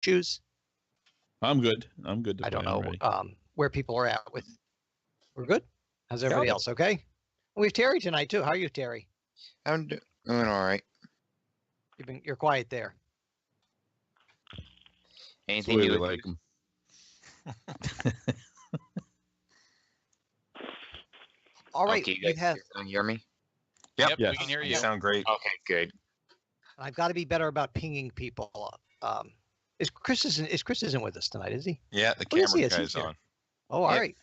issues? I'm good. I'm good. I don't know where people are at with. We're good. How's everybody else? Okay. We have Terry tonight too. How are you, Terry? I'm doing all right. You're quiet there. Anything you would like him? All right. Okay, you guys can hear me? Yep, Yes. we can hear you. You sound great. Okay, good. I've got to be better about pinging people. Chris isn't with us tonight, is he? Yeah, the Oh, yes, he camera is. guy's He's here. on. Oh, all Yep. right.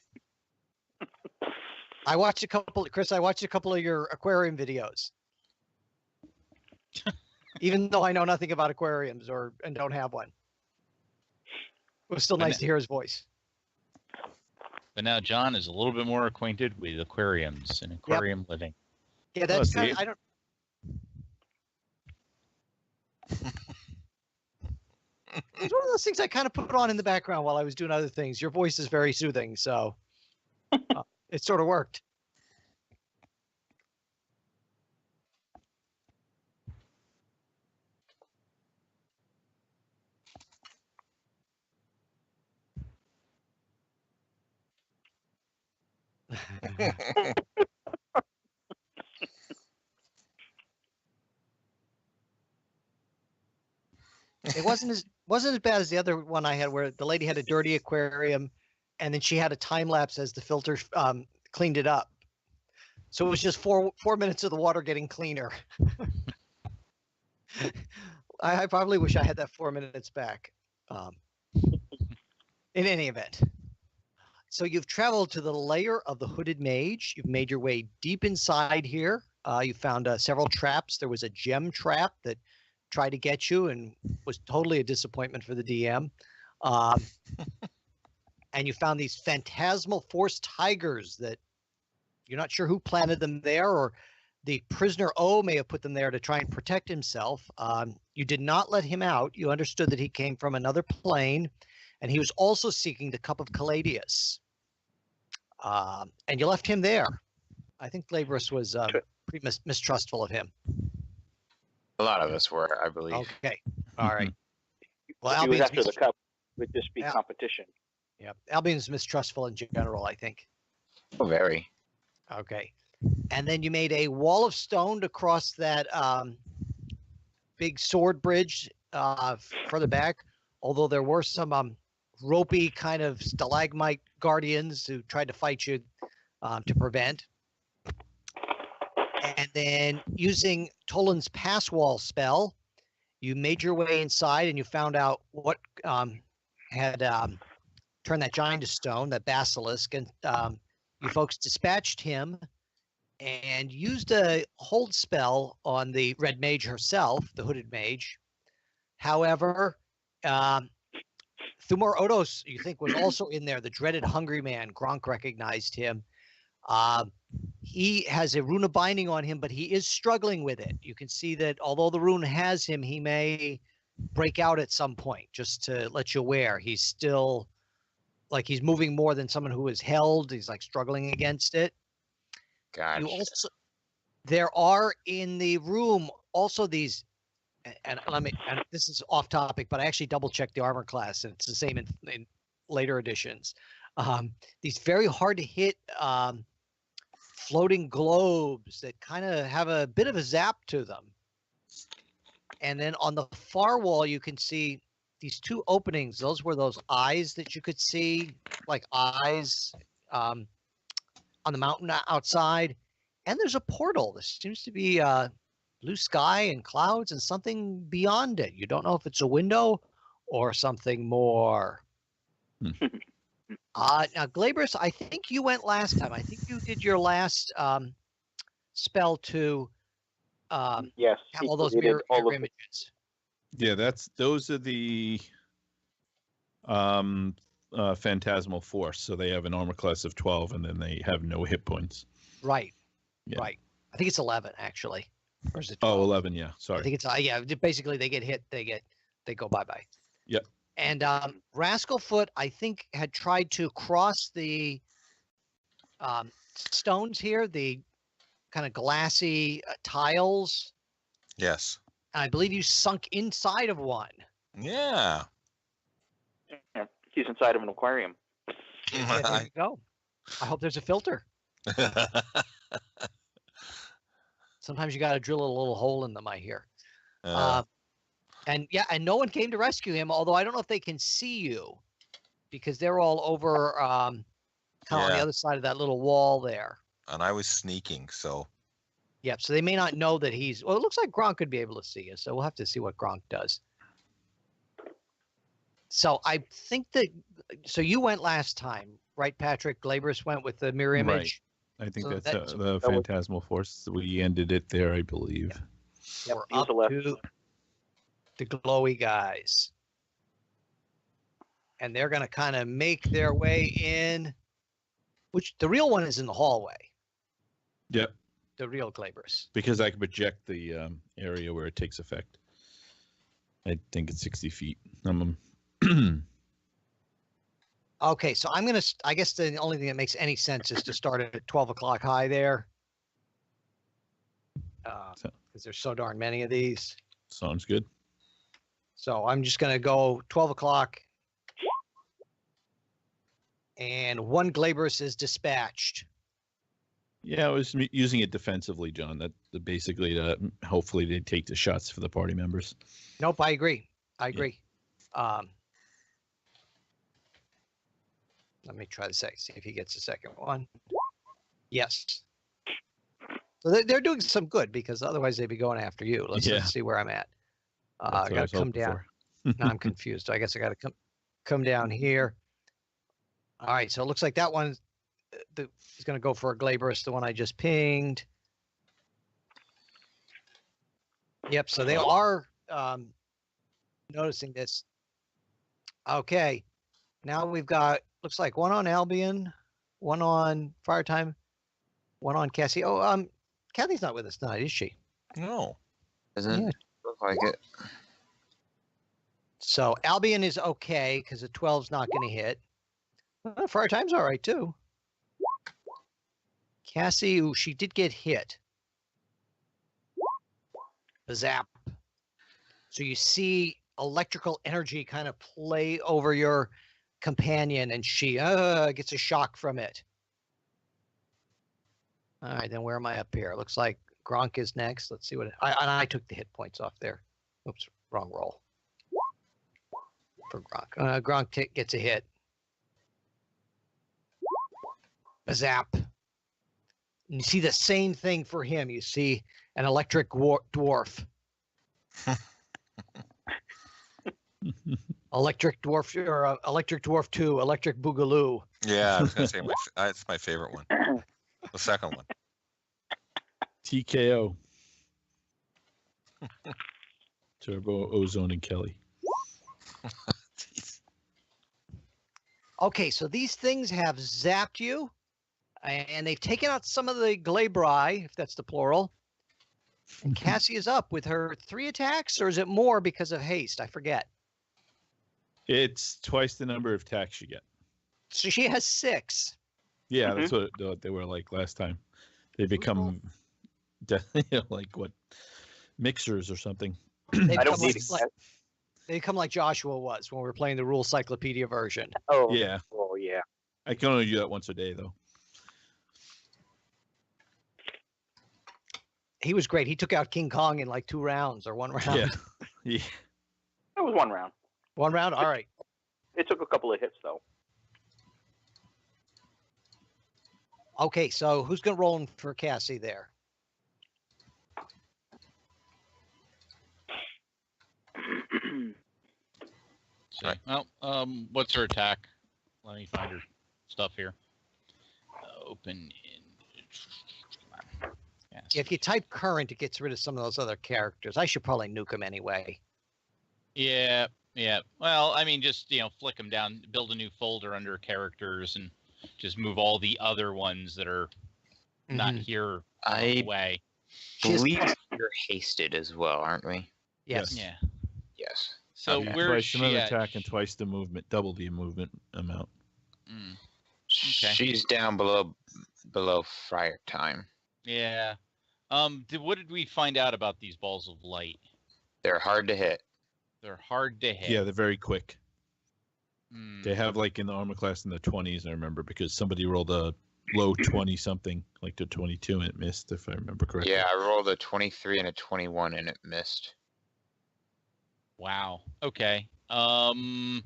I watched a couple of your aquarium videos. Even though I know nothing about aquariums and don't have one. It was still nice to hear his voice. But now John is a little bit more acquainted with aquariums and aquarium living. Yeah, that's see? I don't. It's one of those things I kind of put on in the background while I was doing other things. Your voice is very soothing, so it sort of worked. It wasn't as bad as the other one I had, where the lady had a dirty aquarium, and then she had a time lapse as the filter cleaned it up. So it was just 4 minutes of the water getting cleaner. I probably wish I had that 4 minutes back. In any event. So you've traveled to the lair of the Hooded Mage. You've made your way deep inside here. You found several traps. There was a gem trap that tried to get you and was totally a disappointment for the DM. And you found these phantasmal force tigers that you're not sure who planted them there, or the prisoner O may have put them there to try and protect himself. You did not let him out. You understood that he came from another plane, and he was also seeking the Cup of Caladius. And you left him there. I think Glabrus was pretty mistrustful of him. A lot of us were, I believe. Okay. All right. Well, He was Albion's after the cup. Would this be Yeah. competition? Yeah, Albion's mistrustful in general, I think. Oh, very. Okay. And then you made a wall of stone to cross that big sword bridge further back, although there were some ropey kind of stalagmite guardians who tried to fight you to prevent. And then using Toland's pass wall spell, you made your way inside and you found out what had turned that giant to stone, that basilisk, and you folks dispatched him and used a hold spell on the red mage herself, the hooded mage. However, Thumor Odos, you think, was also in there, the dreaded hungry man. Gronk recognized him. He has a rune of binding on him, but he is struggling with it. You can see that although the rune has him, he may break out at some point, just to let you aware. He's still, like, he's moving more than someone who is held. He's like struggling against it. Gosh. You also, there are in the room also these, and this is off topic, but I actually double checked the armor class, and it's the same in later editions. These very hard to hit floating globes that kind of have a bit of a zap to them. And then on the far wall, you can see these two openings. Those were those eyes that you could see, like eyes on the mountain outside. And there's a portal. There seems to be blue sky and clouds and something beyond it. You don't know if it's a window or something more. Now, Glabrus, I think you went last time. I think you did your last spell to Yes. have he all those created mirror all of images. Yeah, those are the phantasmal force. So they have an armor class of 12, and then they have no hit points. Right. Yeah. Right. I think it's 11 actually. Or is it Oh, 12? 11. Yeah, sorry. I think it's yeah. Basically, they get hit. They go bye. Yep. And Rascalfoot, I think, had tried to cross the stones here, the kind of glassy tiles. Yes. I believe you sunk inside of one. Yeah. He's inside of an aquarium. Yeah, there you go. I hope there's a filter. Sometimes you got to drill a little hole in them, I hear. And no one came to rescue him, although I don't know if they can see you because they're all over kind of on the other side of that little wall there. And I was sneaking, so. Yep, so they may not know that he's... Well, it looks like Gronk could be able to see you, so we'll have to see what Gronk does. So I think that... So you went last time, right, Patrick? Glabrus went with the mirror image? Right. I think So that's the Phantasmal Force. We ended it there, I believe. Yeah, we're Use up the left. to the glowy guys. And they're going to kind of make their way in, which the real one is in the hallway, Yep. the real Glabrus. Because I can project the area where it takes effect. I think it's 60 feet. Okay, so I'm going to, I guess the only thing that makes any sense is to start at 12 o'clock high there. Because there's so darn many of these. Sounds good. So I'm just going to go 12 o'clock. And one Glabrus is dispatched. Yeah, I was using it defensively, John. That basically to hopefully they take the shots for the party members. Nope, I agree. I agree. Let me try the second, see if he gets the second one. Yes. So they're doing some good because otherwise they'd be going after you. Let's see where I'm at. I got to come down. Now I'm confused. So I guess I got to come down here. All right. So it looks like that one is going to go for a Glabrus, the one I just pinged. Yep. So they are noticing this. Okay. Now we've got, looks like one on Albion, one on Firetime, one on Cassie. Oh, Kathy's not with us tonight, is she? No. Doesn't Yeah. look like it. So Albion is okay because the 12's not going to hit. Firetime's all right too. Cassie, ooh, she did get hit. A zap. So you see electrical energy kind of play over your companion, and she gets a shock from it. All right, then where am I up here? It looks like Gronk is next. Let's see what I took the hit points off there. Oops, wrong roll. For Gronk. Gronk gets a hit. A zap. And you see the same thing for him. You see an electric dwarf. Electric Dwarf or Electric Dwarf 2, Electric Boogaloo. Yeah, I was gonna say it's my favorite one. The second one. TKO. Turbo, Ozone, and Kelly. Okay, so these things have zapped you, and they've taken out some of the Glabri, if that's the plural. And Cassie is up with her 3 attacks, or is it more because of haste? I forget. It's twice the number of attacks you get. So she has 6. Yeah, that's what they were like last time. They become like what, mixers or something. They I don't become need they become like Joshua was when we were playing the Rule Cyclopedia version. Oh Yeah. Oh yeah. I can only do that once a day though. He was great. He took out King Kong in like 2 rounds or 1 round. Yeah. Yeah. It was 1 round. 1 round? All right. It took a couple of hits though. Okay, so who's going to roll in for Cassie there? So, well, what's her attack? Let me find her stuff here. Open in. Come on. Yes. If you type current, it gets rid of some of those other characters. I should probably nuke them anyway. Yeah. Well, I mean, just flick them down, build a new folder under characters, and just move all the other ones that are not here away. believe we're hasted as well, aren't we? Yes. Yeah. Yes. So Okay. where is Twice she another at? attack and twice the movement, double the movement amount. Mm, She's down below fire time. yeah. What did we find out about these balls of light? They're hard to hit. They're hard to hit. Yeah, they're very quick. They have like in the armor class in the 20s, I remember, because somebody rolled a low 20 something, like to 22, and it missed, if I remember correctly. Yeah, I rolled a 23 and a 21, and it missed. Wow. Okay. I'm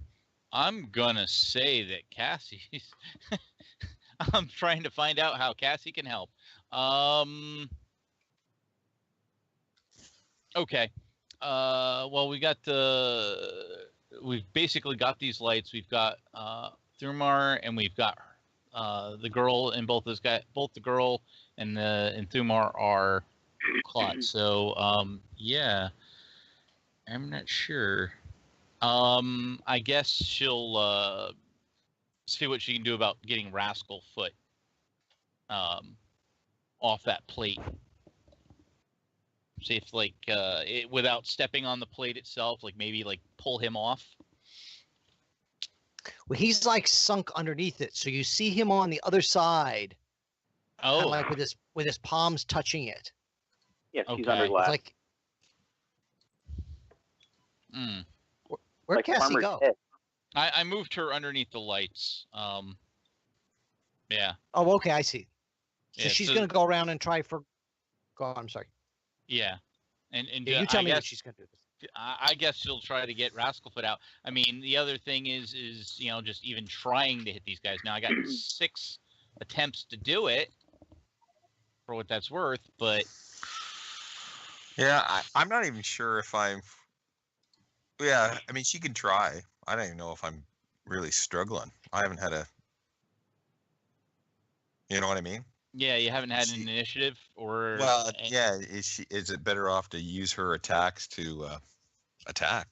gonna say that Cassie's. I'm trying to find out how Cassie can help. Okay. Well, we've basically got these lights. We've got Thumar, and we've got the girl, and both the girl and Thumar are caught. So yeah, I'm not sure. I guess she'll see what she can do about getting Rascal Foot off that plate. See if without stepping on the plate itself, like maybe like pull him off. Well, he's like sunk underneath it, so you see him on the other side. Oh, like with his palms touching it. Yes, he's Okay. under It's glass. like, where'd Like Cassie Farmer's go? Head. I moved her underneath the lights. Yeah. Oh, okay, I see. So Yeah, she's so- gonna go around and try for. I'm sorry. Yeah. And Yeah, you tell I me guess, what she's gonna do. I guess she'll try to get Rascalfoot out. I mean, the other thing is just even trying to hit these guys. Now I got 6 attempts to do it, for what that's worth, but Yeah, I'm not even sure if I'm. Yeah, I mean, she can try. I don't even know if I'm really struggling. I haven't had a. You know what I mean? yeah, you haven't had She- an initiative or Well, yeah. Is it better off to use her attacks to attack?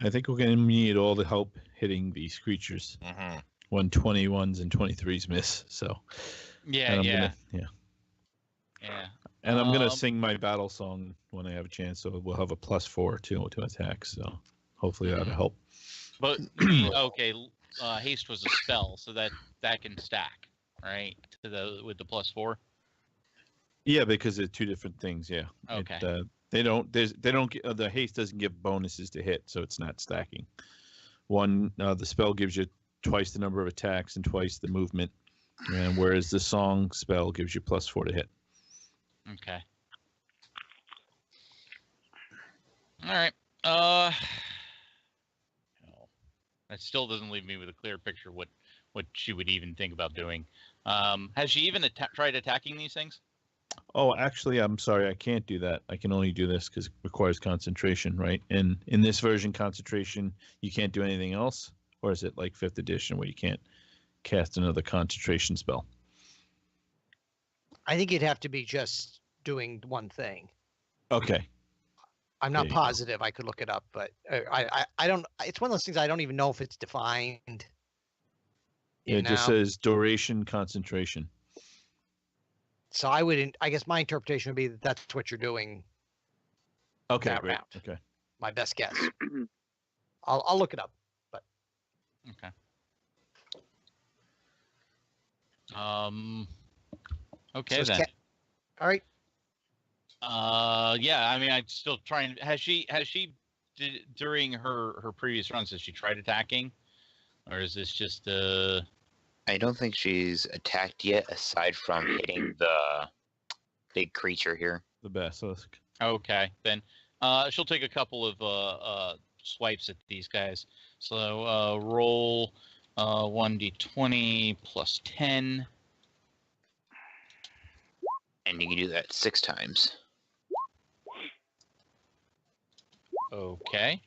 I think we're going to need all the help hitting these creatures. Mm-hmm. 121s and 23s miss, so. Yeah, and I'm yeah, Gonna, yeah. And I'm gonna Um, sing my battle song when I have a chance, so we'll have a +4 to attack. So hopefully that'll help. But okay, haste was a spell, so that can stack, right? With the +4. Yeah, because they're 2 different things. Yeah. Okay. They don't. The haste doesn't give bonuses to hit, so it's not stacking. The spell gives you twice the number of attacks and twice the movement, and whereas the song spell gives you +4 to hit. Okay. All right. That still doesn't leave me with a clear picture what she would even think about doing. Has she even tried attacking these things? Oh, actually, I'm sorry, I can't do that. I can only do this because it requires concentration, right? And in this version, concentration, you can't do anything else, or is it like 5th edition where you can't cast another concentration spell? I think you'd have to be just doing one thing. Okay. I'm There not you go. positive. I could look it up, but I don't. It's one of those things I don't even know if it's defined. Yeah, it just says duration concentration. So I wouldn't. I guess my interpretation would be that that's what you're doing. Okay, That great. round. Okay. My best guess. I'll look it up. Okay. Okay So it's then. All right. Yeah. I mean, I'm still trying. Has she during her previous runs? Has she tried attacking, or is this just I don't think she's attacked yet, aside from hitting the big creature here. The basilisk. Okay, then she'll take a couple of swipes at these guys. So roll 1d20 plus 10. And you can do that 6 times. Okay.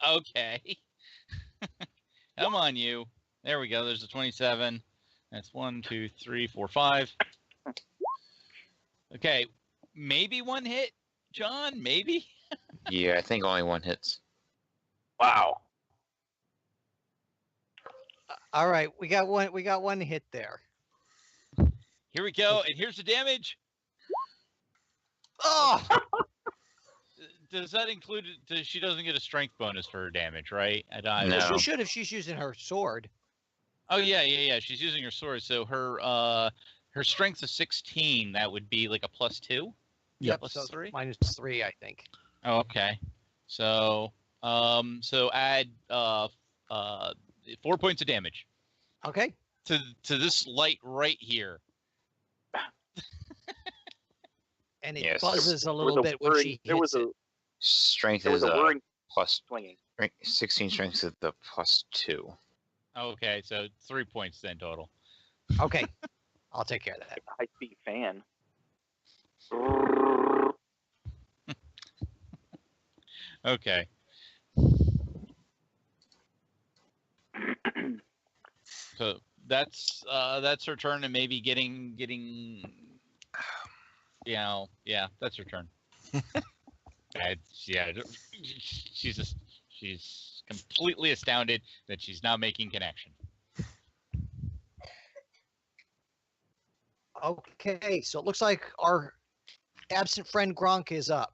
Okay. Come on, you. There we go. There's a 27. That's 1, 2, 3, 4, 5. Okay, maybe one hit, John. Maybe. Yeah, I think only 1 hits. Wow. All right. We got one hit there. Here we go, and here's the damage. Oh, Does that include? She doesn't get a strength bonus for her damage, right? No. she should if she's using her sword. Oh yeah. She's using her sword, so her strength is 16. That would be like a +2. Yep. Plus So 3. minus 3, I think. Oh, okay. So add 4 points of damage Okay. to this light right here. And it Yes. buzzes a There was little bit when whirring- she there was hits it. Strength There was is a whirring plus swinging. 16 strength is the +2. Okay, so 3 points then total. Okay. I'll take care of that. High-speed fan. Okay. So that's her turn, and maybe getting yeah, that's her turn. She's completely astounded that she's now making connection. Okay, so it looks like our absent friend Gronk is up.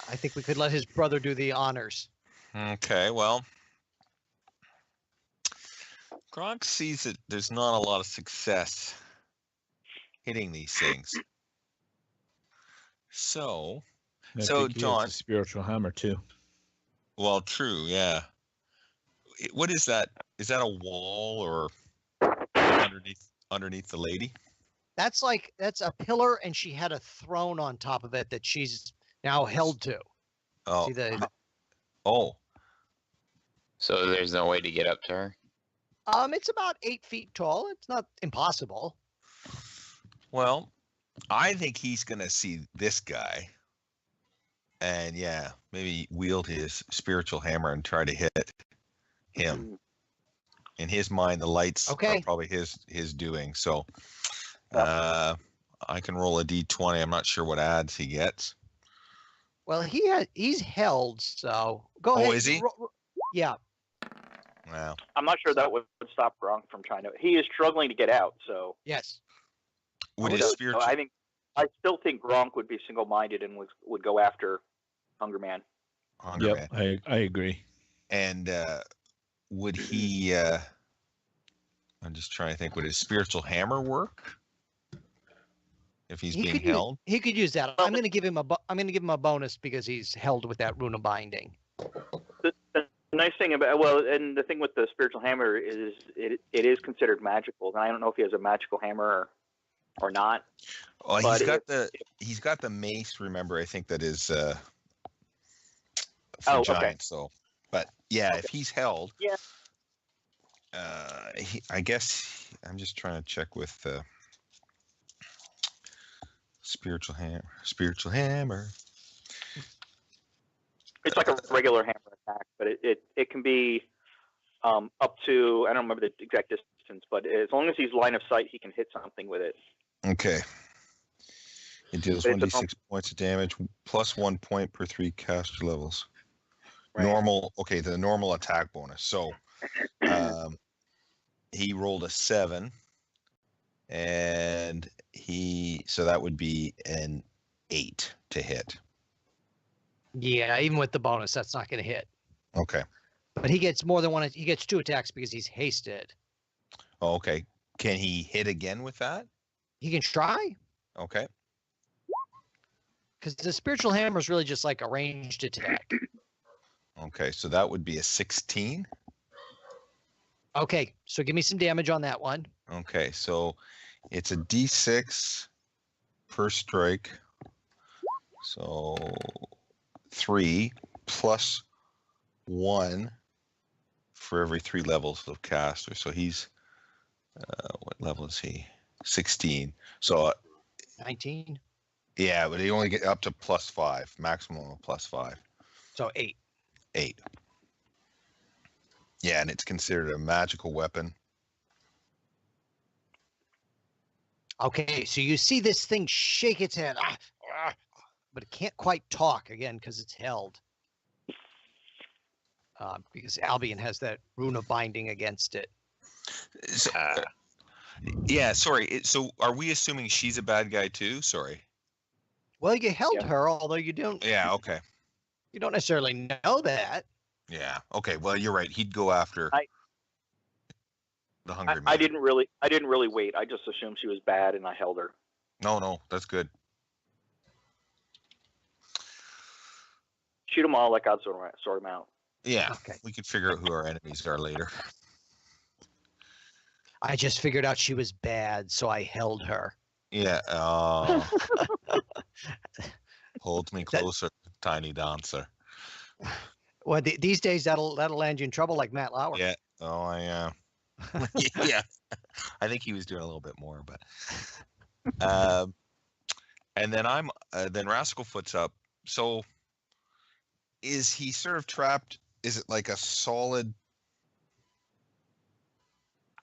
I think we could let his brother do the honors. Okay, well, Gronk sees that there's not a lot of success hitting these things. So, I So, think he has John- a spiritual hammer too. well, true, yeah. What is that? Is that a wall or underneath the lady? That's a pillar, and she had a throne on top of it that she's now held to. Oh, See the oh, So there's no way to get up to her. it's about 8 feet tall. It's not impossible. well, I think he's gonna see this guy, and yeah, maybe wield his spiritual hammer and try to hit him. In his mind, the lights Okay. are probably his doing. So, I can roll a d20. I'm not sure what adds he gets. Well, he's held, so go Oh, ahead. is he? Yeah. Wow. I'm not sure that would stop Gronk from trying to. He is struggling to get out, so. Yes. Would Oh, his so spiritual? I still think Gronk would be single-minded and would go after Hunger Man. Hunger Yep, Man. I agree. And would he? I'm just trying to think. Would his spiritual hammer work if he's being held? He could use that. I'm going to give him a bonus because he's held with that rune of binding. The nice thing about and the thing with the spiritual hammer is it is considered magical, and I don't know if he has a magical hammer or not. Oh, But he's got the mace. Remember, I think that is for Oh, okay. giants. So, but yeah, if he's held, Yeah. I guess I'm just trying to check with spiritual hammer. Spiritual hammer. It's like a regular hammer attack, but it can be up to, I don't remember the exact distance, but as long as he's line of sight, he can hit something with it. Okay. It deals But it's a 1d6 points of damage, plus 1 point per 3 caster levels. Right. Normal. Okay, the normal attack bonus. So, he rolled a 7, and so that would be an 8 to hit. Yeah, even with the bonus, that's not going to hit. Okay. But he gets more than one. He gets 2 attacks because he's hasted. Oh, okay. Can he hit again with that? He can try Okay. because the spiritual hammer is really just like a ranged attack. Okay, so that would be a 16. Okay, so give me some damage on that one. Okay, so it's a d6 per strike. So 3 plus 1 for every 3 levels of caster. So he's what level is he? 16. So 19. yeah, but he only get up to plus 5, maximum of plus 5. So 8. 8. Yeah, and it's considered a magical weapon. Okay, so you see this thing shake its head, but it can't quite talk again because it's held. Because Albion has that rune of binding against it. So, yeah, sorry. So are we assuming she's a bad guy too? Sorry. Well, you held Yeah. her, although you don't Okay. necessarily know that. Yeah. Okay. Well, you're right. He'd go after the hungry man. I didn't really wait. I just assumed she was bad, and I held her. No, that's good. shoot them all. Let God sort them out. Yeah, Okay. we could figure out who our enemies are later. I just figured out she was bad, so I held her. Yeah. Oh. Hold me closer, tiny dancer. Well, these days that'll land you in trouble, like Matt Lauer. Yeah. Oh, I yeah. I think he was doing a little bit more, but and then then Rascalfoot's up. So is he sort of trapped? Is it like a solid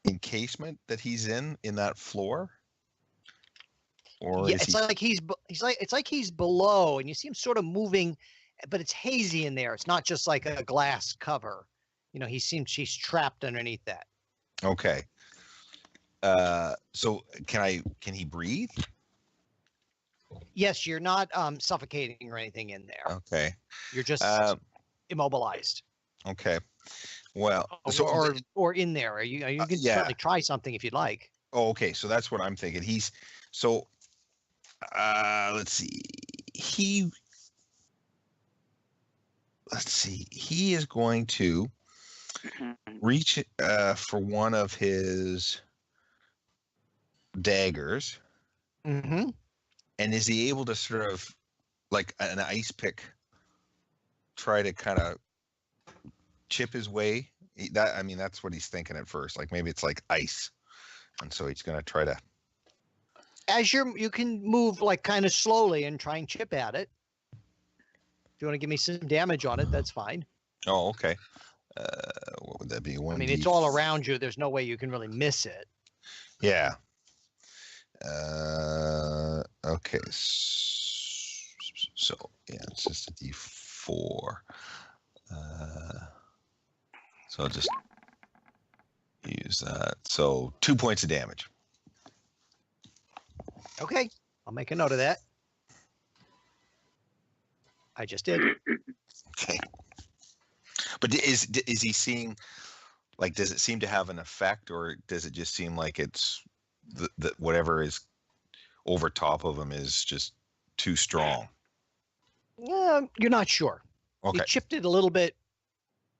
encasement that he's in that floor? Or Yeah, is it's like it's like he's below, and you see him sort of moving, but it's hazy in there. It's not just like a glass cover. You know, he's trapped underneath that. Okay. So can he breathe? Yes, you're not suffocating or anything in there. Okay. You're just immobilized. Okay. Well, or in there. You can certainly try something if you'd like. Oh, okay. So that's what I'm thinking. Let's see. He is going to reach for one of his daggers. Mm-hmm. And is he able to sort of, like an ice pick, try to kind of chip his way? That's what he's thinking at first. Like maybe it's like ice, and so he's going to try to. As you can move like kind of slowly and try and chip at it. If you want to give me some damage on it, that's fine. Oh, okay. What would that be? I mean, it's all around you. There's no way you can really miss it. Yeah. Okay. So yeah, it's just a D4. So I'll just use that. So 2 points of damage. Okay, I'll make a note of that. I just did. Okay. But is he seeing, like, does it seem to have an effect, or does it just seem like it's the whatever is over top of him is just too strong? You're not sure. Okay. You chipped it a little bit.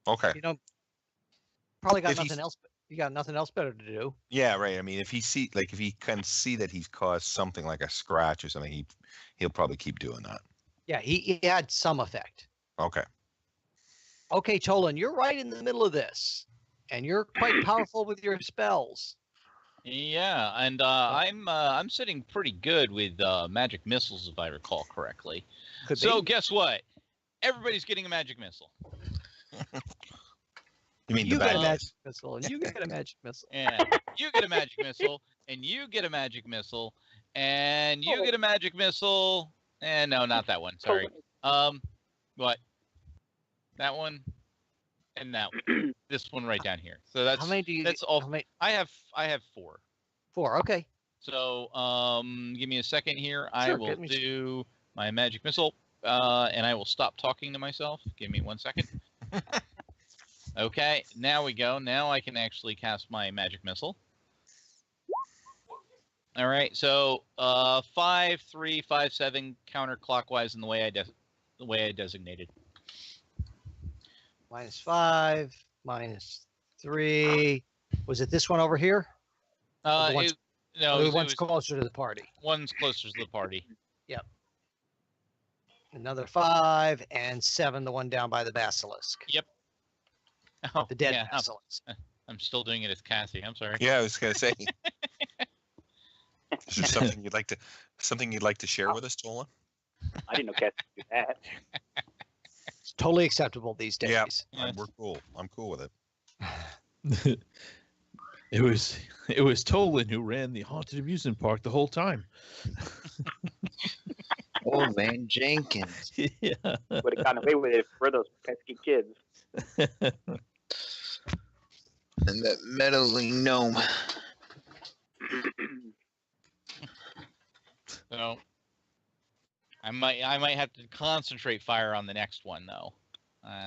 Okay. You know, probably got If nothing else. You got nothing else better to do. Yeah, right. I mean, if he can see that he's caused something like a scratch or something, he'll probably keep doing that. Yeah, he had some effect. Okay. Okay, Tolan, you're right in the middle of this, and you're quite powerful with your spells. Yeah, and I'm sitting pretty good with magic missiles, if I recall correctly. So guess what? Everybody's getting a magic missile. You mean you the get a bad magic guys? missile, and you get a magic missile. Yeah, you get a magic missile, and you get a magic missile, and you get a magic missile. And no, not that one. Sorry. What? That one, and that one. This one right down here. So that's How many do you? that's all. How many? I have 4. 4. Okay. So give me a second here. I Sure, will get me- do my magic missile, and I will stop talking to myself. Give me 1 second. Okay, now we go. Now I can actually cast my magic missile. All right, so 5, 3, 5, 7 counterclockwise in the way I designated. -5, -3. Was it this one over here? the ones- No, Or it one's was closer to the party. one's closer to the party. Another 5 and 7. The one down by the basilisk. Oh, The dead yeah, basilisk. I'm still doing it as Cassie. I'm sorry. Yeah, I was gonna say. Is there something you'd like to share with us, Tolan? I didn't know cats could do that. It's totally acceptable these days. Yeah. Yes. We're cool. I'm cool with it. It was Tolan who ran the haunted amusement park the whole time. Old man Jenkins. Yeah. Would have gotten away with it for those pesky kids. And that meddling gnome. So I might have to concentrate fire on the next one though.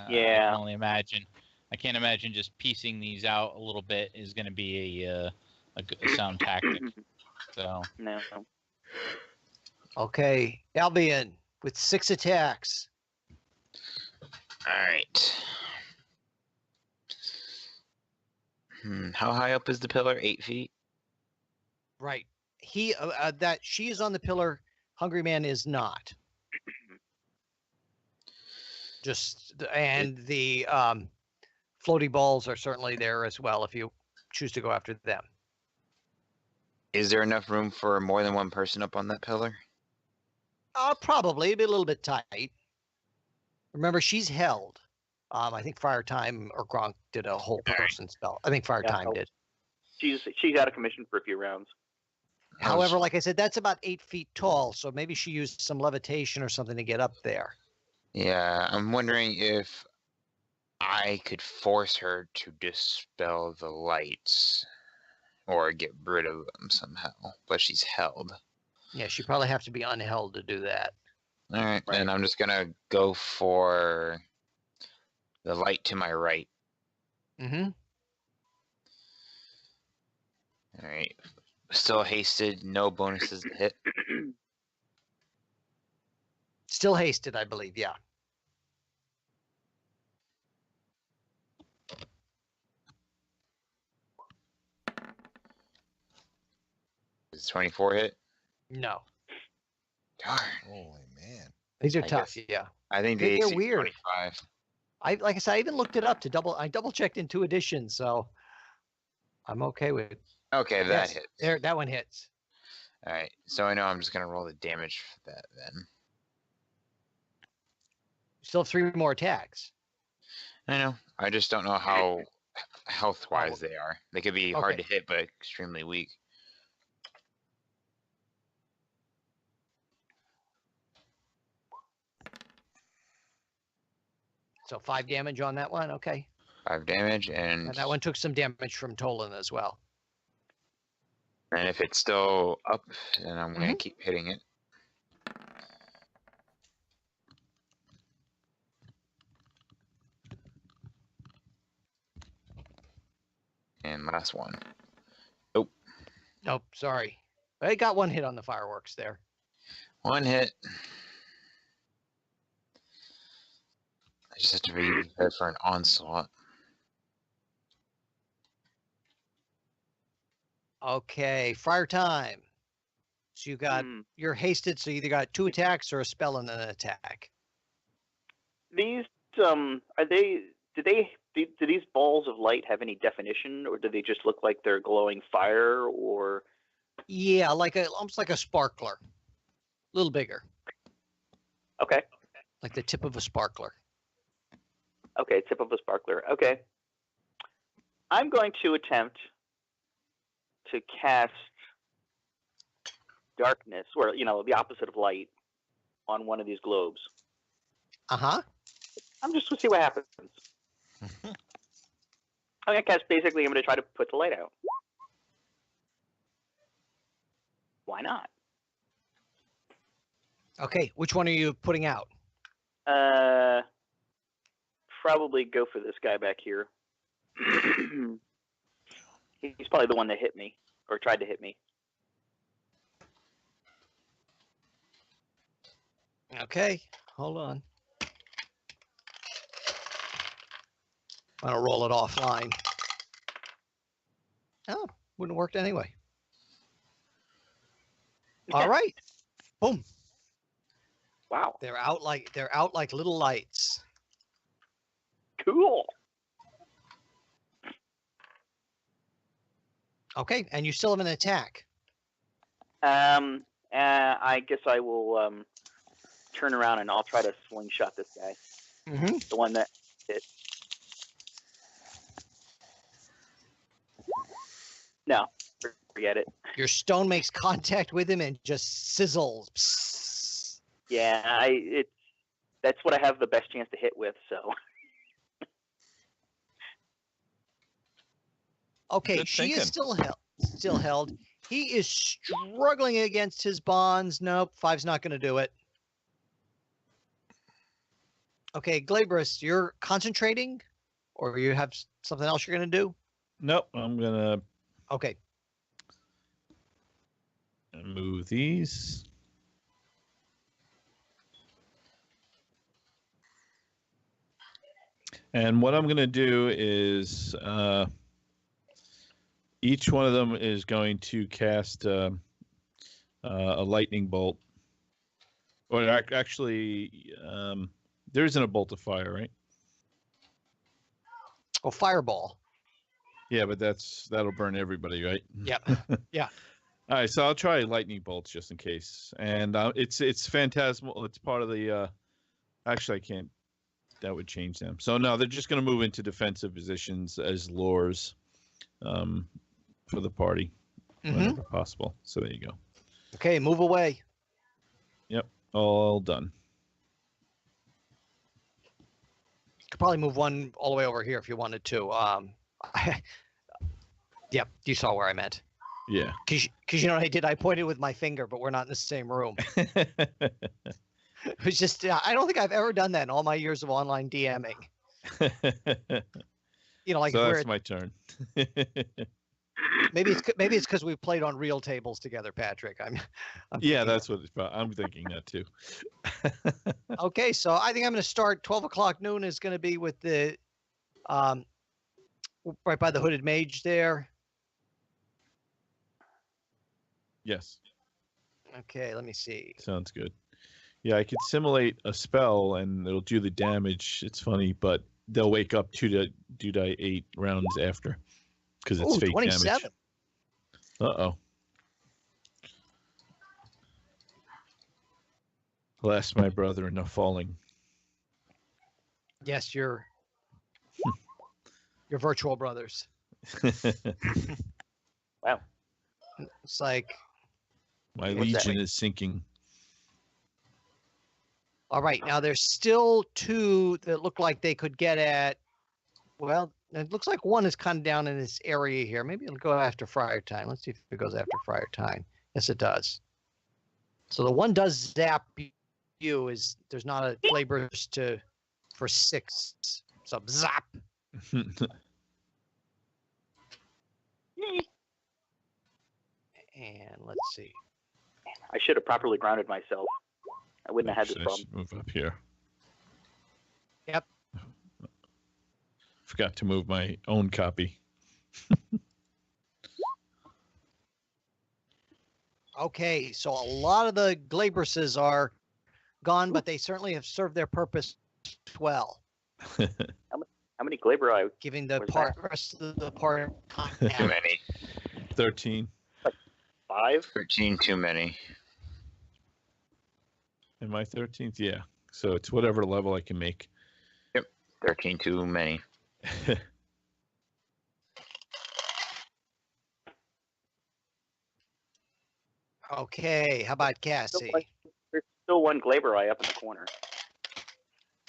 Yeah. I can only imagine. I can't imagine just piecing these out a little bit is going to be a sound tactic. So No. Okay, Albion with 6 attacks. All right. How high up is the pillar? 8 feet? Right. He that she is on the pillar. Hungry Man is not. And the floaty balls are certainly there as well if you choose to go after them. Is there enough room for more than one person up on that pillar? Probably. It'd be a little bit tight. Remember, she's held. I think Fire Time or Gronk did a whole person spell. I think Fire Time did. She's out of commission for a few rounds. However, like I said, that's about 8 feet tall, so maybe she used some levitation or something to get up there. Yeah, I'm wondering if I could force her to dispel the lights or get rid of them somehow, but she's held. Yeah, she'd probably have to be unheld to do that. All right, and I'm just gonna go for the light to my right. Mm-hmm. All right, still hasted, no bonuses to hit. Still hasted, I believe, yeah. Is 24 hit? No. Darn. Holy man. These are I tough, guess. yeah. I think They're the AC is weird. 25. Like I said, I even looked it up to I double checked in 2 editions, so I'm okay with it. Okay, that hits. There, that one hits. All right, so I know I'm just gonna roll the damage for that then. Still have 3 more attacks. I know. I just don't know how health-wise they are. They could be hard to hit, but extremely weak. So 5 damage on that one, okay. 5 damage, and that one took some damage from Tolan as well. And if it's still up, then I'm gonna keep hitting it. And last one. Oh. Nope, sorry. I got 1 hit on the fireworks there. 1 hit. I just have to be prepared for an onslaught. Okay, Friar Time. So you got you're hasted, so you either got 2 attacks or a spell and an attack. These are they? Do these balls of light have any definition, or do they just look like they're glowing fire? Or yeah, almost like a sparkler, a little bigger. Okay. Like the tip of a sparkler. Okay, tip of a sparkler. Okay. I'm going to attempt to cast darkness, or the opposite of light, on one of these globes. Uh-huh. I'm just going to see what happens. I'm going to cast, basically, I'm going to try to put the light out. Why not? Okay, which one are you putting out? Probably go for this guy back here. He's probably the one that hit me, or tried to hit me. Okay, hold on. I'm gonna roll it offline. Oh, wouldn't have worked anyway. All right. Boom. Wow. They're out like little lights. Cool. Okay, and you still have an attack. I guess I will turn around and I'll try to slingshot this guy. Mm-hmm. The one that hit. No, forget it. Your stone makes contact with him and just sizzles. Psst. Yeah, that's what I have the best chance to hit with, so. Okay, Good she thinking. is still held. He is struggling against his bonds. Nope, 5's not going to do it. Okay, Glabrus, you're concentrating, or you have something else you're going to do? Nope, I'm gonna Okay. move these. And what I'm going to do is each one of them is going to cast a lightning bolt. Or actually, there isn't a bolt of fire, right? Oh, fireball. Yeah, but that'll burn everybody, right? Yep. Yeah. All right, so I'll try lightning bolts just in case. And it's phantasmal. It's part of the. Actually, I can't. That would change them. So no, they're just going to move into defensive positions as lures, for the party, whenever possible. So there you go. Okay, move away. Yep, all done. Could probably move one all the way over here if you wanted to. Yep, you saw where I meant. Yeah. Because you know what I did? I pointed with my finger, but we're not in the same room. It was just, I don't think I've ever done that in all my years of online DMing. You know, like so where that's my turn. maybe it's because we played on real tables together, Patrick. I'm Yeah, thinking that's what it's about. I'm thinking that too. Okay, so I think I'm going to start 12 o'clock noon is going to be with the, right by the hooded mage there. Yes, Okay, let me see. sounds good. Yeah, I could simulate a spell and it'll do the damage. It's funny, but they'll wake up 2d8 rounds after because it's Ooh, fake 27. damage. Uh-oh. Bless my brother in the falling. Yes, your virtual brothers. Wow. It's like, My What's that legion mean? is sinking. all right, now there's still two that look like they could get at, well, it looks like one is kind of down in this area here. Maybe it'll go after Friar Time. Let's see if it goes after Friar Time. Yes, it does. So the one does zap you, is there's not a clay burst for 6. So zap. And let's see. I should have properly grounded myself. I wouldn't have had this I problem. should move up here. Yep. Forgot to move my own copy. Okay, so a lot of the Glaberses are gone, but they certainly have served their purpose well, How many Glaber giving the Where's rest of the part Too time. many. 13. 5? 13 too many. Am I 13th? Yeah. So it's whatever level I can make. 13 too many. Okay, how about Cassie? There's still one Glaber eye up in the corner.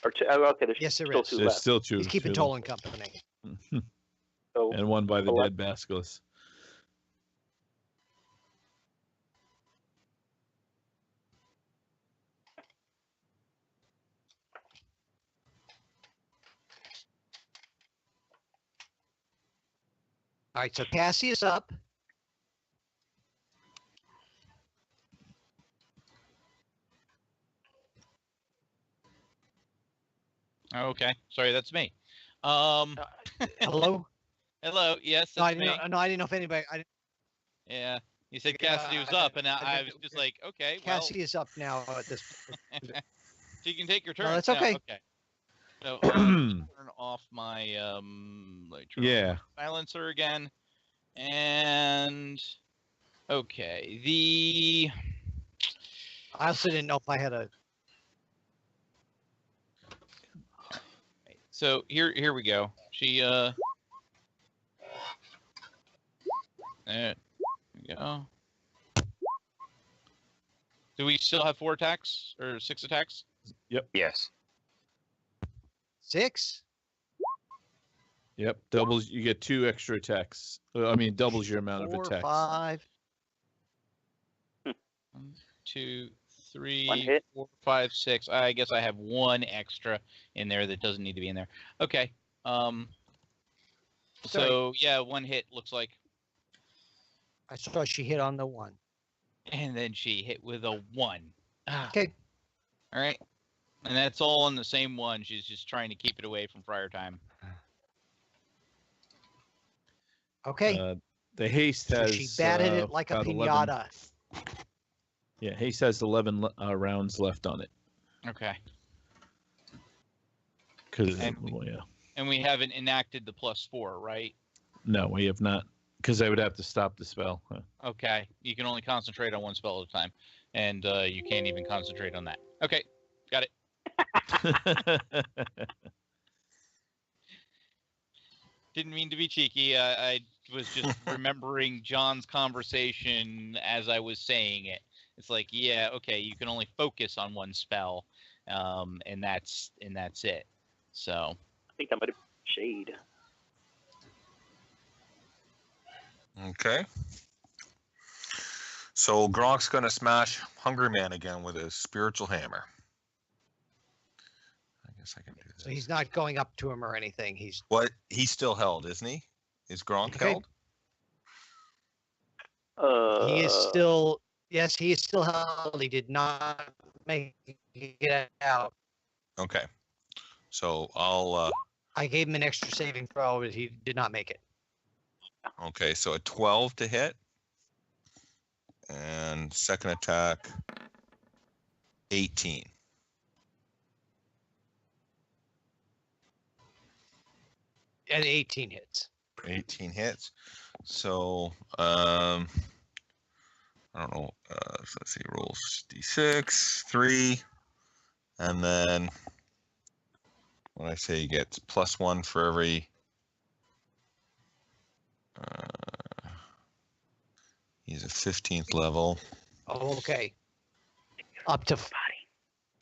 Or two, oh, okay, there's Yes, there still is. 2 There's left. still two. He's keeping two. Tolan company. So And one by the Oh, dead Basilisk. All right, so Cassie is up. Okay, sorry, that's me. Hello? Hello, yes, No, I that's me. didn't know, no, I didn't know if anybody. Yeah, you said Yeah, Cassidy was I- up, and I was just like, okay, well, Cassie is up now at this. so you can take your turn. No, that's okay. Okay. So turn off my like, turn off Yeah. silencer again, and okay, the I also didn't know if I had a. so here we go. She there we go. Do we still have 4 attacks or 6 attacks? Yes. 6? Yep. Doubles. You get 2 extra attacks. I mean, doubles your amount 4, of attacks. 5. 1, 2, One 3, hit. 4, 5, 6. I guess I have 1 extra in there that doesn't need to be in there. Okay. So yeah, 1 hit looks like, I saw she hit on the 1. and then she hit with a 1. Ah, Okay. all right. And that's all on the same one. She's just trying to keep it away from Friar Time. Okay. The haste So has. she batted it like a about 11 pinata. Yeah, haste has 11 rounds left on it. Okay. And we haven't enacted the +4, right? No, we have not, because I would have to stop the spell. Okay. You can only concentrate on one spell at a time, and you can't even concentrate on that. Okay, got it. Didn't mean to be cheeky. I was just remembering John's conversation as I was saying it. It's like, yeah, okay, you can only focus on one spell, and that's it. So I think that might have been Shade. Okay. So Gronk's gonna smash Hungry Man again with his spiritual hammer. I guess I can do this. So he's not going up to him or anything. He's What? He's still held, isn't he? Is Gronk Okay. held? he is still yes, he is still held. He did not make it out. Okay. So I'll. I gave him an extra saving throw, but he did not make it. Okay, so a 12 to hit. And second attack, 18. And 18 hits. 18 hits. So, I don't know. So let's see, rolls d6, 3. And then when I say he gets +1 for every. He's a 15th level. Oh, okay. Up to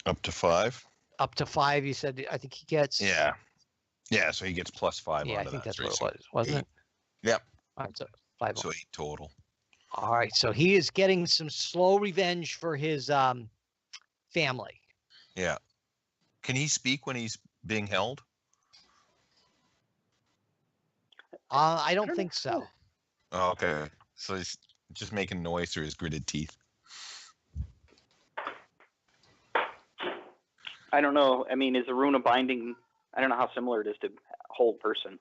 Up to 5. Up to 5, you said. I think he gets. Yeah. Yeah, so he gets +5 Yeah, out I of think that. that's So what he's it was, wasn't it? Yep. All right, so 5. So 8 total. All right, so he is getting some slow revenge for his family. Yeah. Can he speak when he's being held? I don't think so. Oh, okay. So he's just making noise through his gritted teeth. I don't know. I mean, is the rune of binding? I don't know how similar it is to hold person.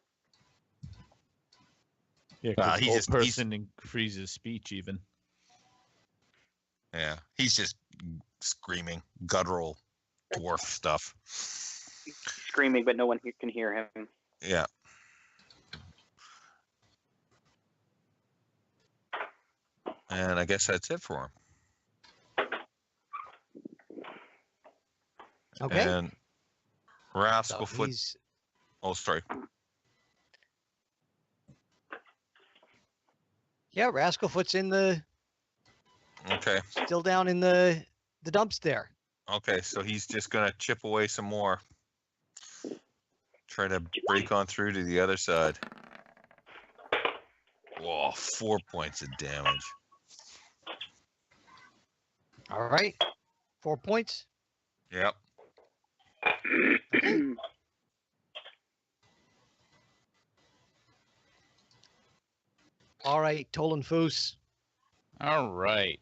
Yeah, because he's the just- whole person freezes speech even. Yeah. He's just screaming guttural dwarf stuff. He's screaming, but no one can hear him. Yeah. And I guess that's it for him. Okay. And So Rascalfoot. he's Oh, sorry. yeah, Rascalfoot's in the Okay. still down in the dumps there. Okay. So he's just going to chip away some more. Try to break on through to the other side. Whoa, 4 points of damage. All right. 4 points. Yep. All right, Tolan Foos, All right.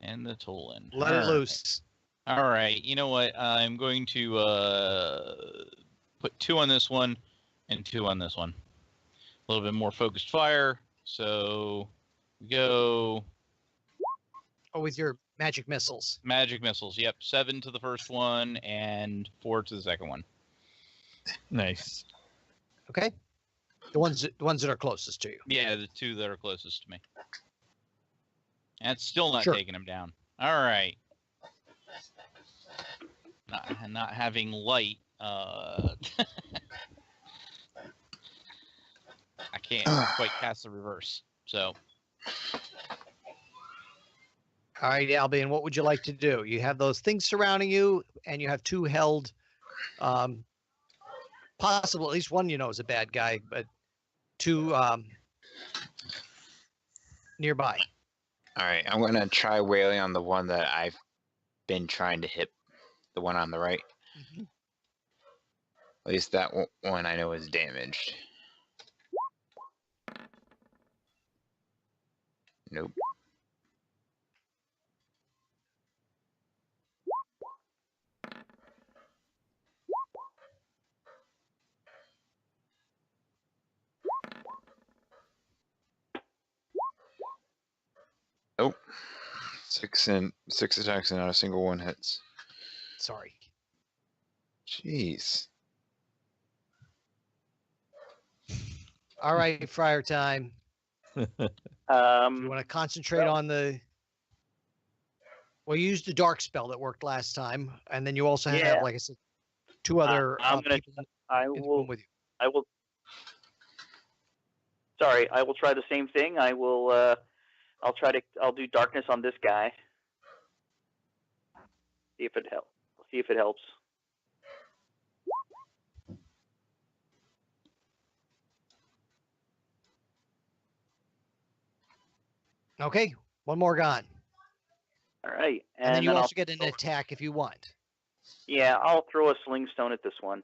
And the Tolan. let it loose. All right. You know what? I'm going to put 2 on this one and 2 on this one. A little bit more focused fire. So we go Oh, with your magic missiles. magic missiles. Yep. 7 to the first one and 4 to the second one. Nice. Okay. The ones that are closest to you. Yeah, the 2 that are closest to me. That's still not Sure. taking him down. All right. Not having light. I can't quite cast the reverse. So All right, Albion, what would you like to do? You have those things surrounding you, and you have 2 held. Possible, at least one you know is a bad guy, but 2 nearby. All right, I'm gonna try wailing on the one that I've been trying to hit, the one on the right. Mhm. At least that one I know is damaged. Nope. Six attacks and not a single one hits. Sorry. Jeez. All right, Friar time. You Um, want to concentrate on the. Well, you used the dark spell that worked last time, and then you also Yeah. have, like I said, two other I'm gonna- people I in the room will. with you. I will. Sorry, I will try the same thing. I will. I'll try to. I'll do darkness on this guy. See if it helps. See if it helps. Okay, one more gone, All right, and then you I'll also get an attack if you want. Yeah, I'll throw a sling stone at this one.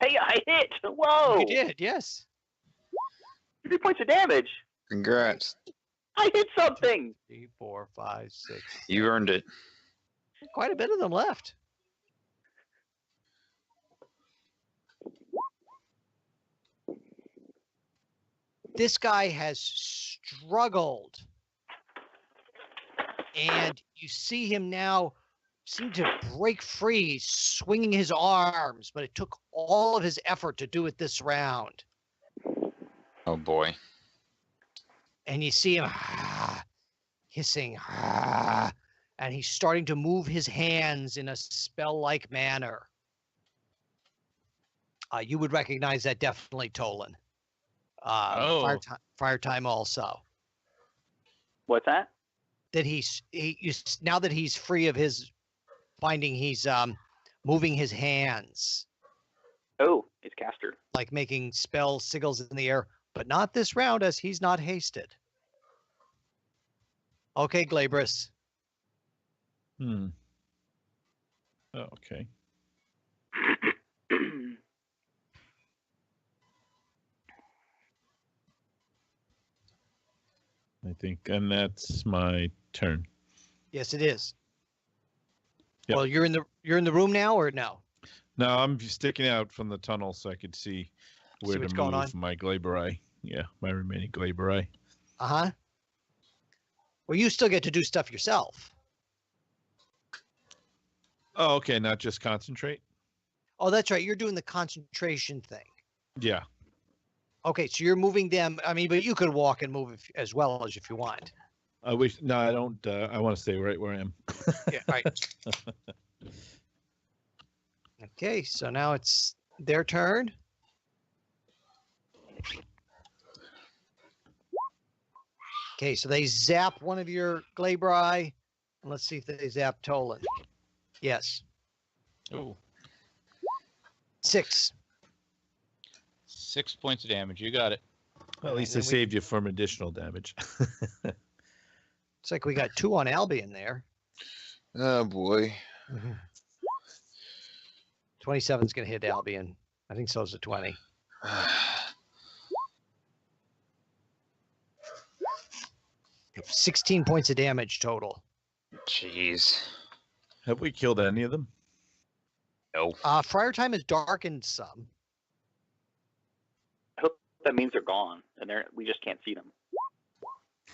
Hey, I hit! Whoa! You did, yes. 3 points of damage. Congrats. I hit something. 3, 4, 5, 6. You earned it. Quite a bit of them left. This guy has struggled. And you see him now seem to break free, swinging his arms, but it took all of his effort to do it this round. Oh boy. And you see him hissing, and he's starting to move his hands in a spell-like manner. You would recognize that definitely, Tolan. Fire time also. What's that? That now that he's free of his binding, he's moving his hands, Oh, it's caster. like making spell sigils in the air, but not this round as he's not hasted. Okay, Glabrus. Oh, okay. I think, and that's my turn. Yes, it is. Yep. Well, you're in the room now, or no? No, I'm sticking out from the tunnel so I could see where what's to going move my Glaberi. Yeah, my remaining Glaberi. Uh-huh. Well, you still get to do stuff yourself. Oh, okay, not just concentrate? Oh, that's right. You're doing the concentration thing. Yeah. Okay, so you're moving them. I mean, but you could walk and move as well as if you want. I wish. No, I don't. I want to stay right where I am. Yeah, right. Okay, so now it's their turn. Okay, so they zap one of your Glabri. And let's see if they zap Tolan. Yes. Oh, 6. 6 points of damage. You got it. Well, at least I then we- saved you from additional damage. It's like we got 2 on Albion there. Oh boy. 27 is going to hit Albion. I think so is a 20. 16 points of damage total. Jeez. Have we killed any of them? No. Friar time has darkened some. I hope that means they're gone, and we just can't see them.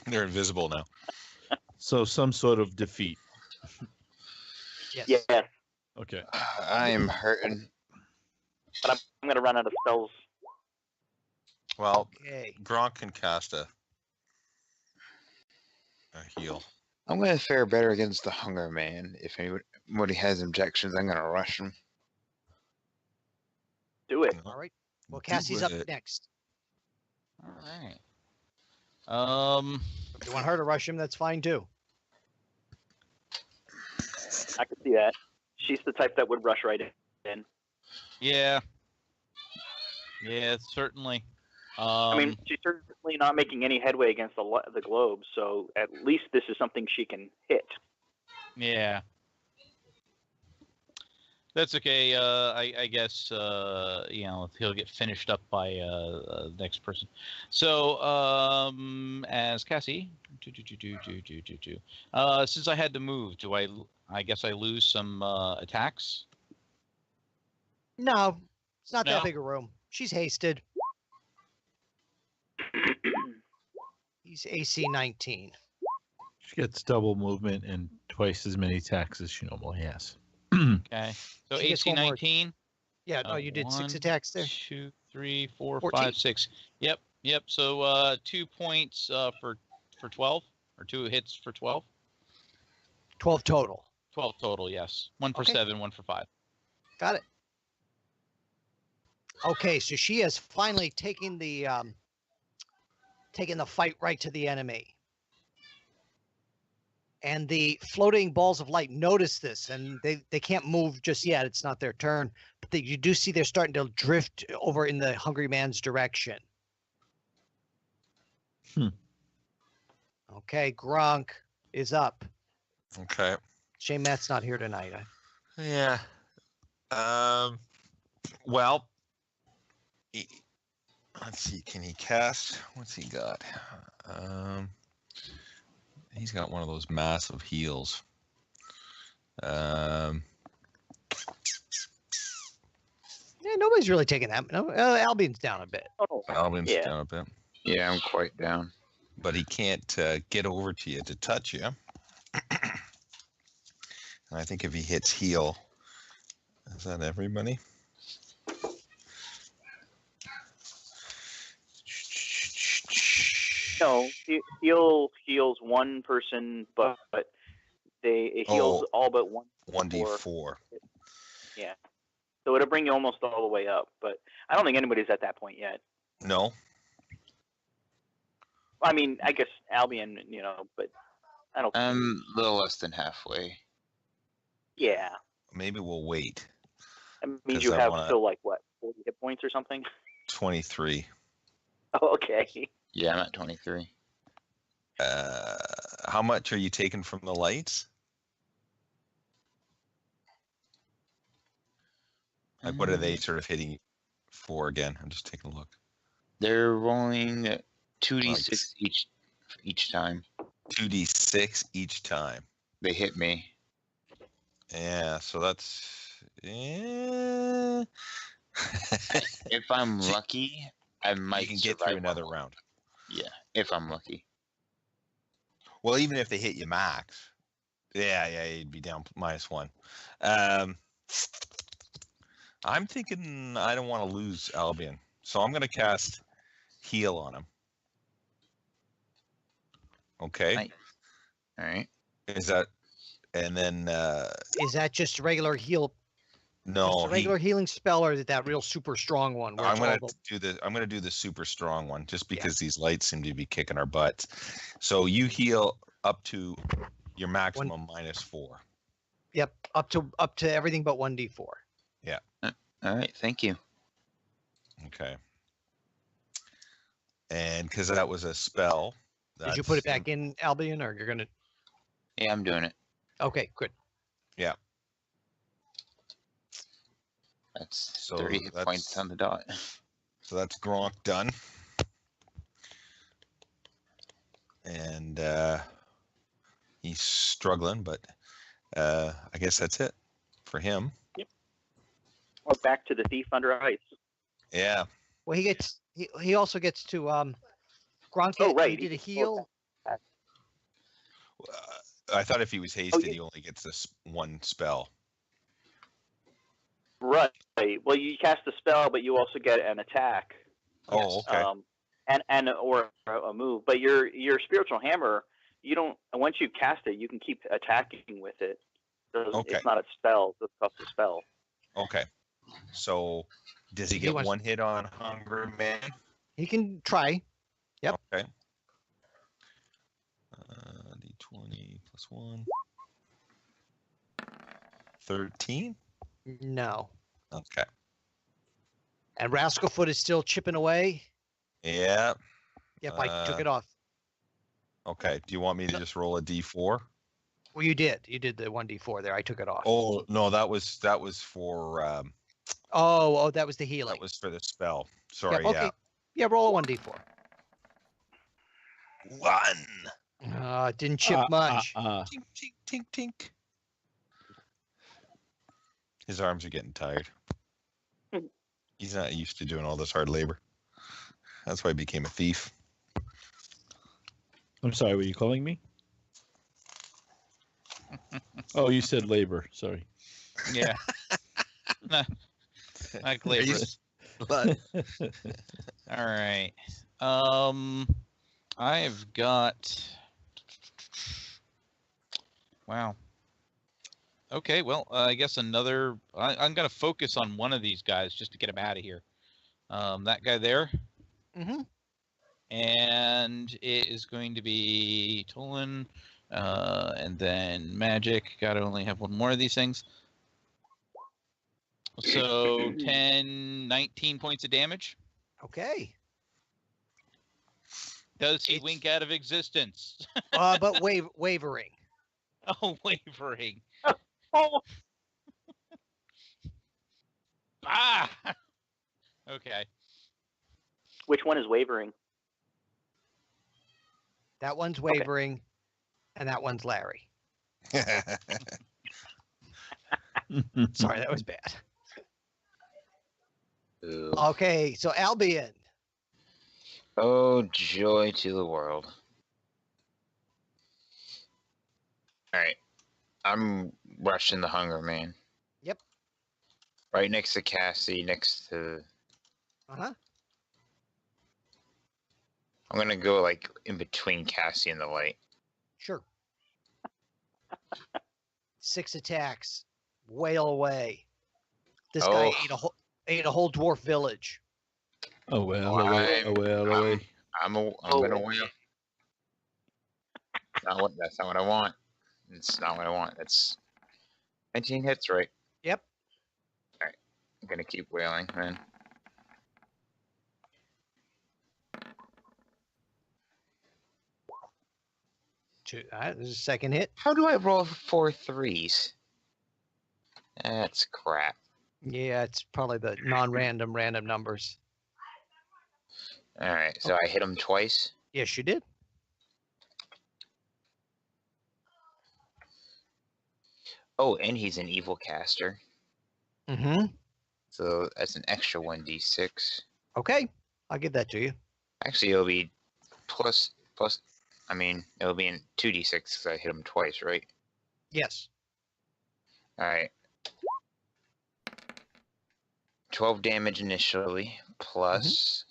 They're invisible now. So some sort of defeat. Yes. Yeah, Okay. I am hurting. but I'm gonna run out of spells. Well, Okay. Gronk can cast a heal. I'm gonna fare better against the Hunger Man. If anybody has objections, I'm gonna rush him. Do it. All right. Well, Do Cassie's up it. next. All right. If you want her to rush him, that's fine too. I can see that. She's the type that would rush right in. Yeah. Yeah, certainly. I mean, she's certainly not making any headway against the globe, so at least this is something she can hit. Yeah. That's okay. I guess he'll get finished up by the next person. So as Cassie, since I had to move, I guess I lose some attacks. No, it's not No? that big a room. She's hasted. He's AC 19. She gets double movement and twice as many attacks as she normally has. Okay. So She gets AC one more. 19. Yeah, no, you did 6 attacks there. 2, 3, 4, 14. 5, 6. Yep. So 2 points for 12, or 2 hits for 12. 12 total. 12 total, yes. 1 for Okay. 7, 1 for 5. Got it. Okay, so she has finally taken the fight right to the enemy. And the floating balls of light notice this, and they can't move just yet. It's not their turn, but you do see they're starting to drift over in the hungry man's direction. Okay, Gronk is up. Okay. Shame Matt's not here tonight. Yeah. Well, let's see. Can he cast? What's he got? He's got one of those massive heals. Yeah, nobody's really taking that. No, Albion's down a bit. Oh, Albion's yeah. down a bit, Yeah, I'm quite down. but he can't get over to you to touch you. And I think if he hits heal, is that everybody? No, heals one person, but it heals all but one. 1d4. Yeah. So it'll bring you almost all the way up, but I don't think anybody's at that point yet. No. I mean, I guess Albion, but I don't. I'm a little less than halfway. Yeah. Maybe we'll wait. That means 'Cause you I have wanna- still like what, 40 hit points or something? 23. Oh, okay. Yeah, I'm at 23. How much are you taking from the lights? Like, what are they sort of hitting for again? I'm just taking a look. They're rolling 2d6 Lights. each time 2d6 each time. they hit me. Yeah, so that's. Yeah. If I'm So lucky, I might you can get survive through another one. round. Yeah, if I'm lucky. Well, even if they hit you max, yeah, you'd be down -1. I'm thinking I don't want to lose Albion, so I'm going to cast heal on him. Okay, Nice. All right. is that, and then Is that just a regular heal? Just no, a regular healing spell, or is it that real super strong one? Where I'm it's gonna all the- do the I'm gonna do the super strong one just because these lights seem to be kicking our butts. So you heal up to your maximum -4. Yep, up to everything but 1d4. All right. Thank you. Okay. And because that was a spell. Did you put it back in, Albion, or you're gonna? Yeah, I'm doing it. Okay, good. That's So 30 hit points that's- on the dot. So that's Gronk done. And he's struggling, but I guess that's it for him. Or back to the thief under ice. Yeah. Well, he also gets to Gronk. Oh, right, He did a he gets heal. I thought if he was hasted, yeah. he only gets this one spell. Right. Well, you cast a spell, but you also get an attack. Oh, okay. Or a move. But your spiritual hammer, you don't. Once you cast it, you can keep attacking with it. So Okay. It's not a spell. It's a spell. Okay. So does he He get wants- one hit on Hungry Man? He can try. Yep. Okay. D20 plus 1. 13? No. Okay. And Rascalfoot is still chipping away. Yeah. Yep, I took Uh, it off. Okay. Do you want me to just roll a D4? Well, you did. You did the 1d4 there. I took it off. Oh, no, that was for Oh, that was the healing. that was for the spell. Yep, Sorry, okay. Yeah, roll a 1d4. yeah. 1. Didn't chip much. Tink, tink, tink, tink. His arms are getting tired. He's not used to doing all this hard labor. That's why he became a thief. I'm sorry, were you calling me? Oh, you said labor. Sorry. Yeah. Not glabrous. But All right. I've got. Wow. Okay, well, I guess another. I'm going to focus on one of these guys just to get him out of here. That guy there. Mm-hmm. And it is going to be Tolan, and then Magic. Got to only have one more of these things. So 10, 19 points of damage. Okay. Does he wink out of existence? But wavering. Oh, wavering. Oh, Ah! Okay. which one is wavering? That one's wavering, and that one's Larry. Sorry, that was bad. Ooh. Okay, so Albion. Oh, joy to the world. All right. I'm rushing the Hunger Man. Yep. Right next to Cassie, next to... Uh-huh. I'm going to go, like, in between Cassie and the light. Sure. 6 attacks. Wail away. This guy Oh. ate a whole dwarf village. Oh well, away, away. I'm going to win. That's not what I want. It's not what I want. It's 19 hits, right? Yep. I'm going to keep wailing, man. This is a second hit. How do I roll 4 3s? That's crap. Yeah, it's probably the non-random random numbers. All right, so I hit him twice. Yes, you did. Oh, and he's an evil caster. Mm-hmm. So that's an extra 1d6. Okay, I'll give that to you. Actually, it'll be plus. I mean, it'll be in 2d6 because I hit him twice, right? Yes. All right. 12 damage initially, plus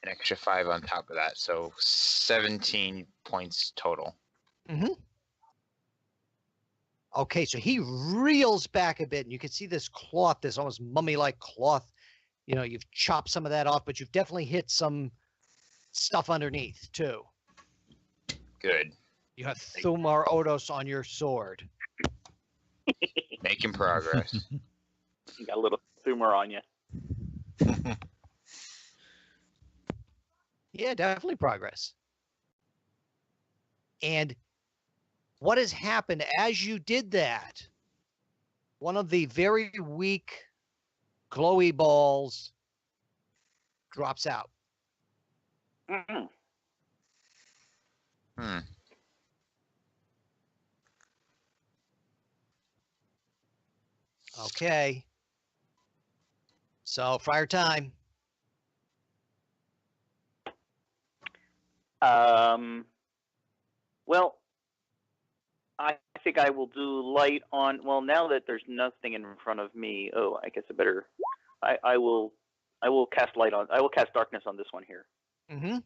an extra 5 on top of that, so 17 points total. Mm-hmm. Okay, so he reels back a bit, and you can see this cloth, this almost mummy-like cloth. You know, you've chopped some of that off, but you've definitely hit some stuff underneath, too. Good. You have Thumar Odos on your sword. Making progress. You got a little tumor on you. Yeah, definitely progress. And what has happened as you did that? One of the very weak glowy balls drops out. Mm-mm. Okay. So, Friar time. Well, I think I will do light on. Well, now that there's nothing in front of me, I guess I better. I will cast light on. I will cast darkness on this one here. Mm-hmm.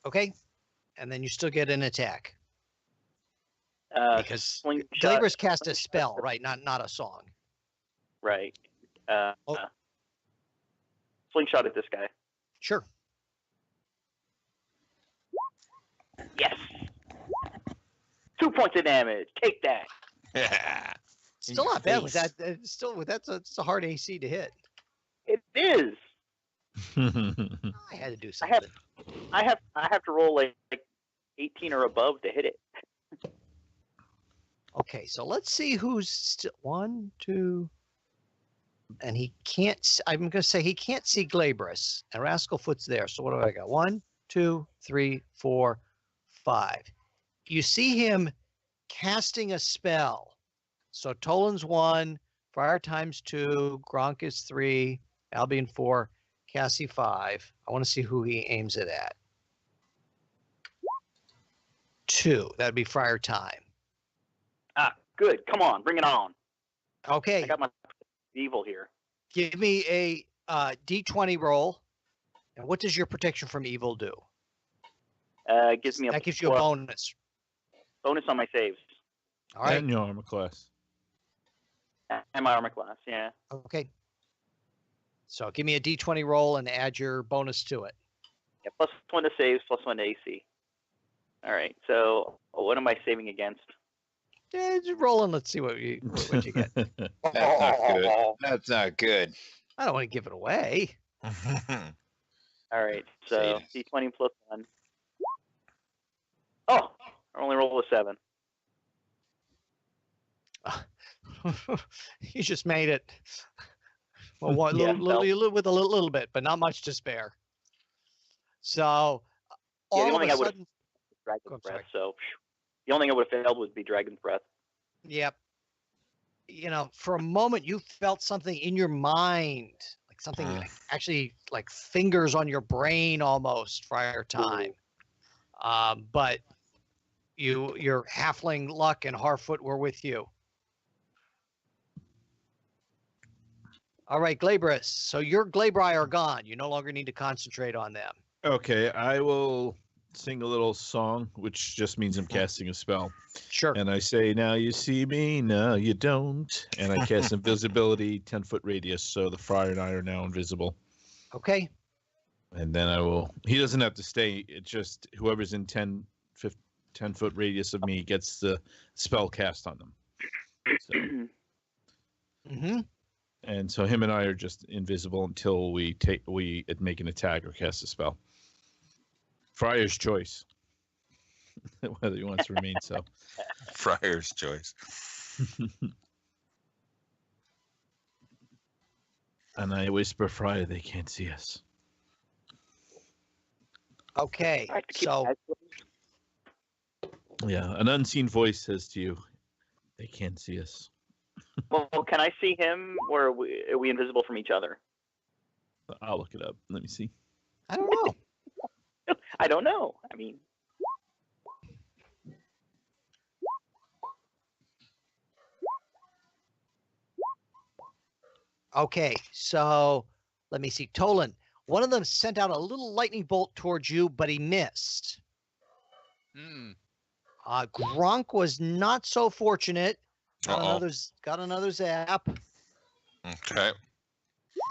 Okay. And then you still get an attack. Because Glaber's cast a spell, right? Not a song. Right. Oh. Slingshot at this guy. Sure. Yes. 2 points of damage. Take that. Still not bad with that. That's a hard AC to hit. It is. I had to do something. I have to roll like 18 or above to hit it. Okay, so let's see who's still 1, 2, and he can't. I'm going to say he can't see Glabrous, and Rascalfoot's there. So what do I got? 1, 2, 3, 4, 5. You see him casting a spell, So Toland's 1, Friar times 2, Gronk is 3, Albion 4, Cassie 5. I want to see who he aims it at. 2. That'd be Friar time. Ah, good. Come on, bring it on. Okay. I got my evil here. Give me a D20 roll. And what does your protection from evil do? It gives me a That gives you a bonus. bonus on my saves All right. And your armor class. and my armor class. Yeah. Okay. So give me a D20 roll and add your bonus to it. Yeah. +1 to saves, +1 to AC. All right. So what am I saving against? Yeah, just roll and let's see what you get. That's not good. That's not good. I don't want to give it away. All right. So Save. D20 +1. Oh, I only rolled a 7. You just made it. Well, one, Yeah, with a little bit, but not much to spare. So, Yeah, the all of only a thing I would sudden, Dragon's I'm breath. sorry. So the only thing I would have failed would be Dragon's breath. yep. For a moment, you felt something in your mind, like something actually like fingers on your brain almost, Friar time. But your halfling Luck and Harfoot were with you. All right, Glabrus. So your Glabri are gone. You no longer need to concentrate on them. Okay, I will sing a little song, which just means I'm casting a spell. Sure. And I say, now you see me, now you don't. And I cast invisibility, 10-foot radius, so the friar and I are now invisible. Okay. And then I will, he doesn't have to stay. It's just whoever's in 10-foot radius of me gets the spell cast on them. So, Mm-hmm. and so him and I are just invisible until we make an attack or cast a spell. Friar's choice. Whether he wants to remain so. Friar's choice. And I whisper, Friar, they can't see us. Okay. I have to keep So Yeah, an unseen voice says to you, they can't see us. well, can I see him, or are we invisible from each other? I'll look it up. Let me see. I don't know. I don't know. I mean, Okay. So let me see. Toland, one of them sent out a little lightning bolt towards you, but he missed. Hmm. Gronk was not so fortunate. Uh-oh. Got another zap. Okay.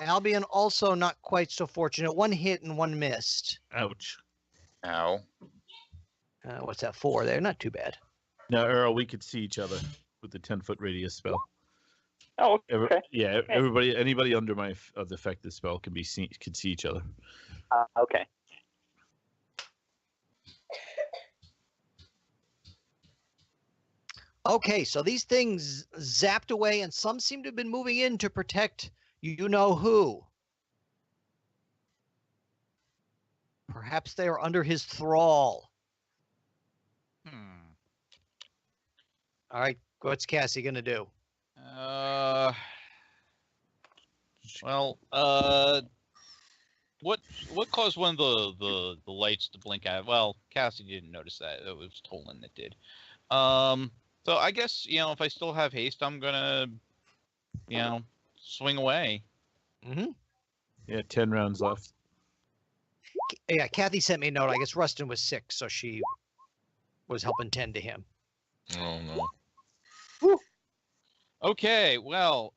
Albion also not quite so fortunate. One hit and one missed. Ouch. Ow. What's that for? They're not too bad. Now, Earl, we could see each other with the 10-foot radius spell. oh, okay. Yeah, everybody, anybody under the effect of the spell can see each other. Okay. Okay, so these things zapped away, and some seem to have been moving in to protect you know who. Perhaps they are under his thrall. All right, what's Cassie gonna do? Well, what caused one of the lights to blink out? Well, Cassie didn't notice that. It was Toland that did. So I guess, if I still have haste, I'm gonna, swing away. Mm-hmm. Yeah, 10 rounds left. Yeah, Kathy sent me a note. I guess Rustin was sick, so she was helping tend to him. Oh no. Okay, well,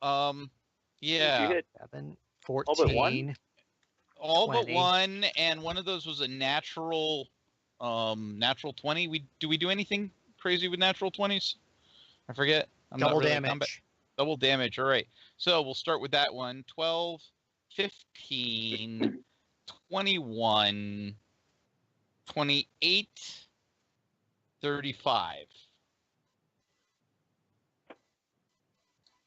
yeah. You hit 7, All but one? 14. All but 20. one, and one of those was a natural 20. We do anything crazy with natural 20s? I forget. I'm not Double really damage. Double damage. All right. So we'll start with that one. 12, 15, 21, 28, 35.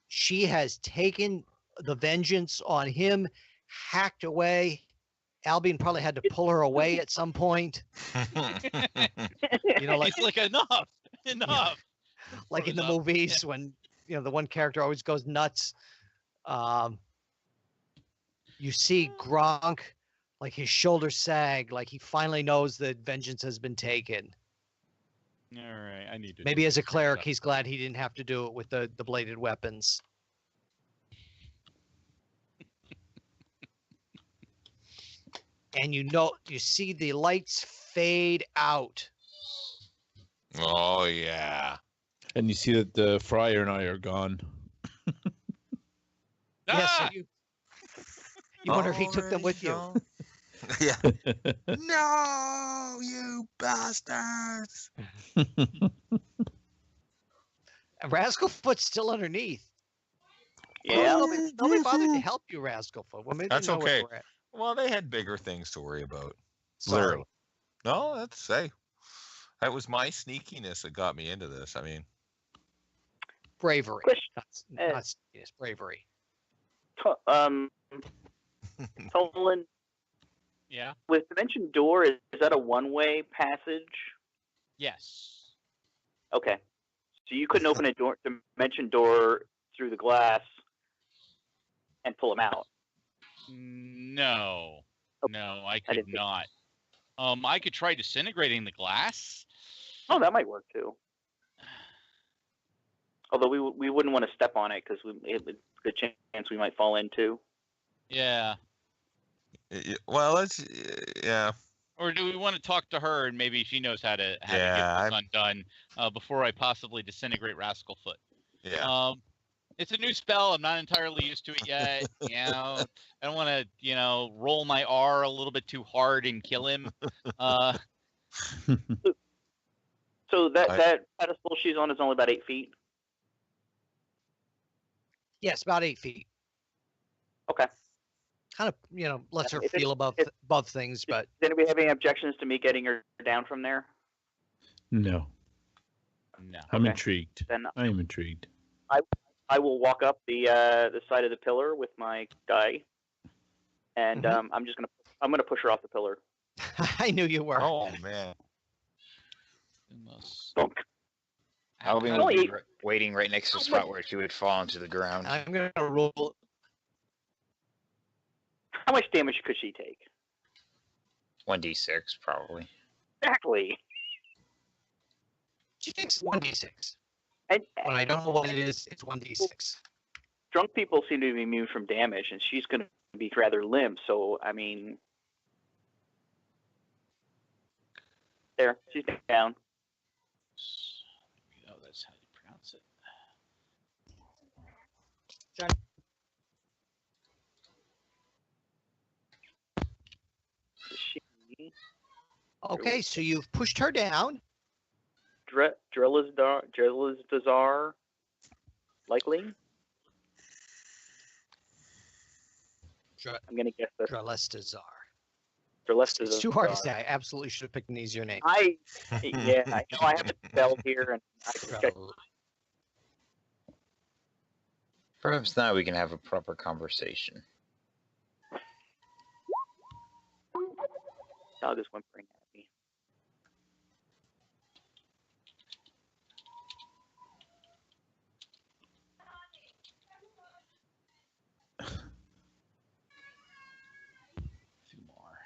She has taken the vengeance on him, hacked away. Albion probably had to pull her away at some point. Like He's like, enough. like in the movies when the one character always goes nuts. You see Gronk, like his shoulders sag, like he finally knows that vengeance has been taken. All right, I need to. Maybe as a cleric, he's glad he didn't have to do it with the bladed weapons. And you see the lights fade out. Oh yeah. And you see that the friar and I are gone. Yes, so you wonder if he took them with you. Gone. Yeah. No, you bastards. And Rascalfoot's still underneath. Yeah. Nobody bothered to help you, Rascalfoot. Well, maybe That's they know where okay. we're at. Well, they had bigger things to worry about. Sorry. Literally. No, that's say. That was my sneakiness that got me into this. I mean, Bravery. Question. Not sneakiness, bravery. Tolan, Yeah. with Dimension Door, is that a one-way passage? Yes. Okay. So you couldn't open a Dimension Door through the glass and pull him out. No. Okay. No, I didn't could think- not. I could try disintegrating the glass. Oh, that might work too. Although we wouldn't want to step on it because good chance we might fall into. Yeah. well, let's yeah. Or do we want to talk to her and maybe she knows how to Yeah, get this undone before I possibly disintegrate Rascalfoot? Yeah. It's a new spell. I'm not entirely used to it yet. I don't want to, roll my R a little bit too hard and kill him. So that pedestal she's on is only about 8 feet. Yes, about 8 feet. Okay. Kind of, lets her If it- feel above if- above things, but Does anybody have any objections to me getting her down from there? No, No. I'm Okay. intrigued. Then I am intrigued. I will walk up the side of the pillar with my guy, and Mhm. I'm gonna push her off the pillar. I knew you were. Oh man. Bonk. I'll be Only- waiting right next to the spot where she would fall into the ground. I'm gonna roll. How much damage could she take? 1d6 probably. Exactly. She takes 1d6. And When I don't know what it is, it's 1d6. drunk people seem to be immune from damage, and she's going to be rather limp. So I mean, there, she's down. Oh, that's how you pronounce it. She Okay, so you've pushed her down. Drillizar, likely. I'm gonna guess that Drelestazar. Drillizar. It's too hard to say. I absolutely should have picked an easier name. I know I have it spelled here, and I just got Perhaps now we can have a proper conversation. dog is whimpering at me. Two more.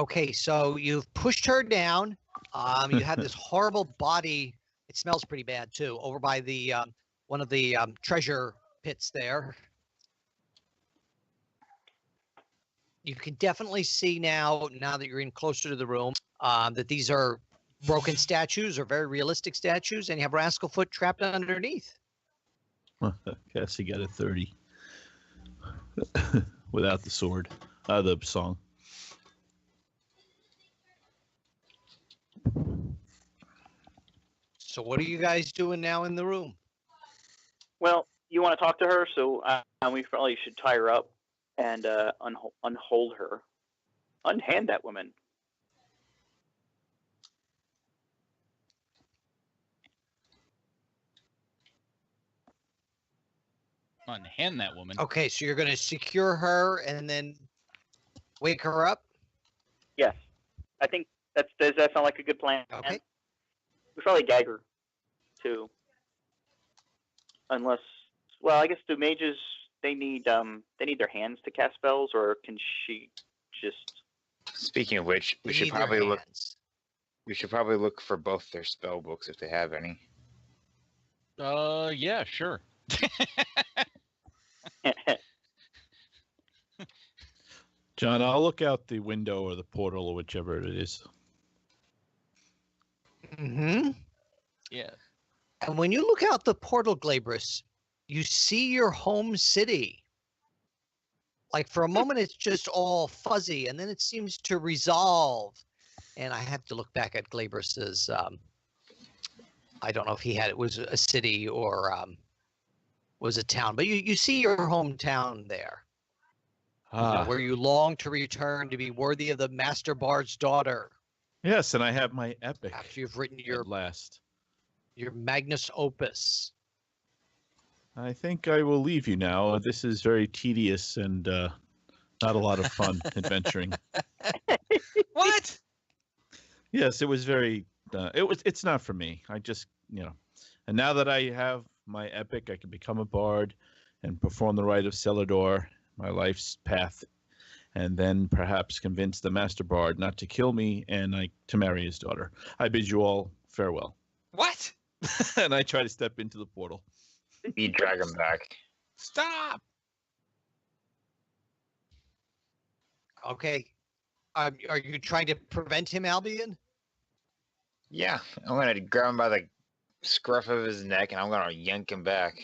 Okay, so you've pushed her down. You have this horrible body. It smells pretty bad too. Over by the one of the treasure pits there. You can definitely see now that you're in closer to the room, that these are broken statues or very realistic statues, and you have Rascalfoot trapped underneath. Guess he got a 30 without the sword. The song. So what are you guys doing now in the room? Well, you want to talk to her, so we probably should tie her up and unhold her. Unhand that woman. Unhand that woman. Okay, so you're going to secure her and then wake her up? Yes. I think does that sound like a good plan? Okay. We probably gag her, too. unless, well, I guess do mages, they need their hands to cast spells, or can she just? Speaking of which, we They should need their probably look. hands. We should probably look for both their spell books if they have any. Yeah, sure. John, I'll look out the window or the portal or whichever it is. Mm-hmm. Yeah. And when you look out the portal, Glabrus, you see your home city. Like for a moment, it's just all fuzzy, and then it seems to resolve. And I have to look back at Glabrus's. I don't know if he had it was a city or was a town, but you see your hometown there, where you long to return to be worthy of the Master Bard's daughter. Yes, and I have my epic After you've written your at last. magnus opus. I think I will leave you now. This is very tedious and not a lot of fun adventuring. What? Yes, it was very. It's not for me. I just, and now that I have my epic, I can become a bard and perform the rite of Celador, my life's path, and then perhaps convince the Master Bard not to kill me and to marry his daughter. I bid you all farewell. What? And I try to step into the portal. You drag him back. Stop! Okay. Are you trying to prevent him, Albion? Yeah, I'm gonna grab him by the scruff of his neck and I'm gonna yank him back.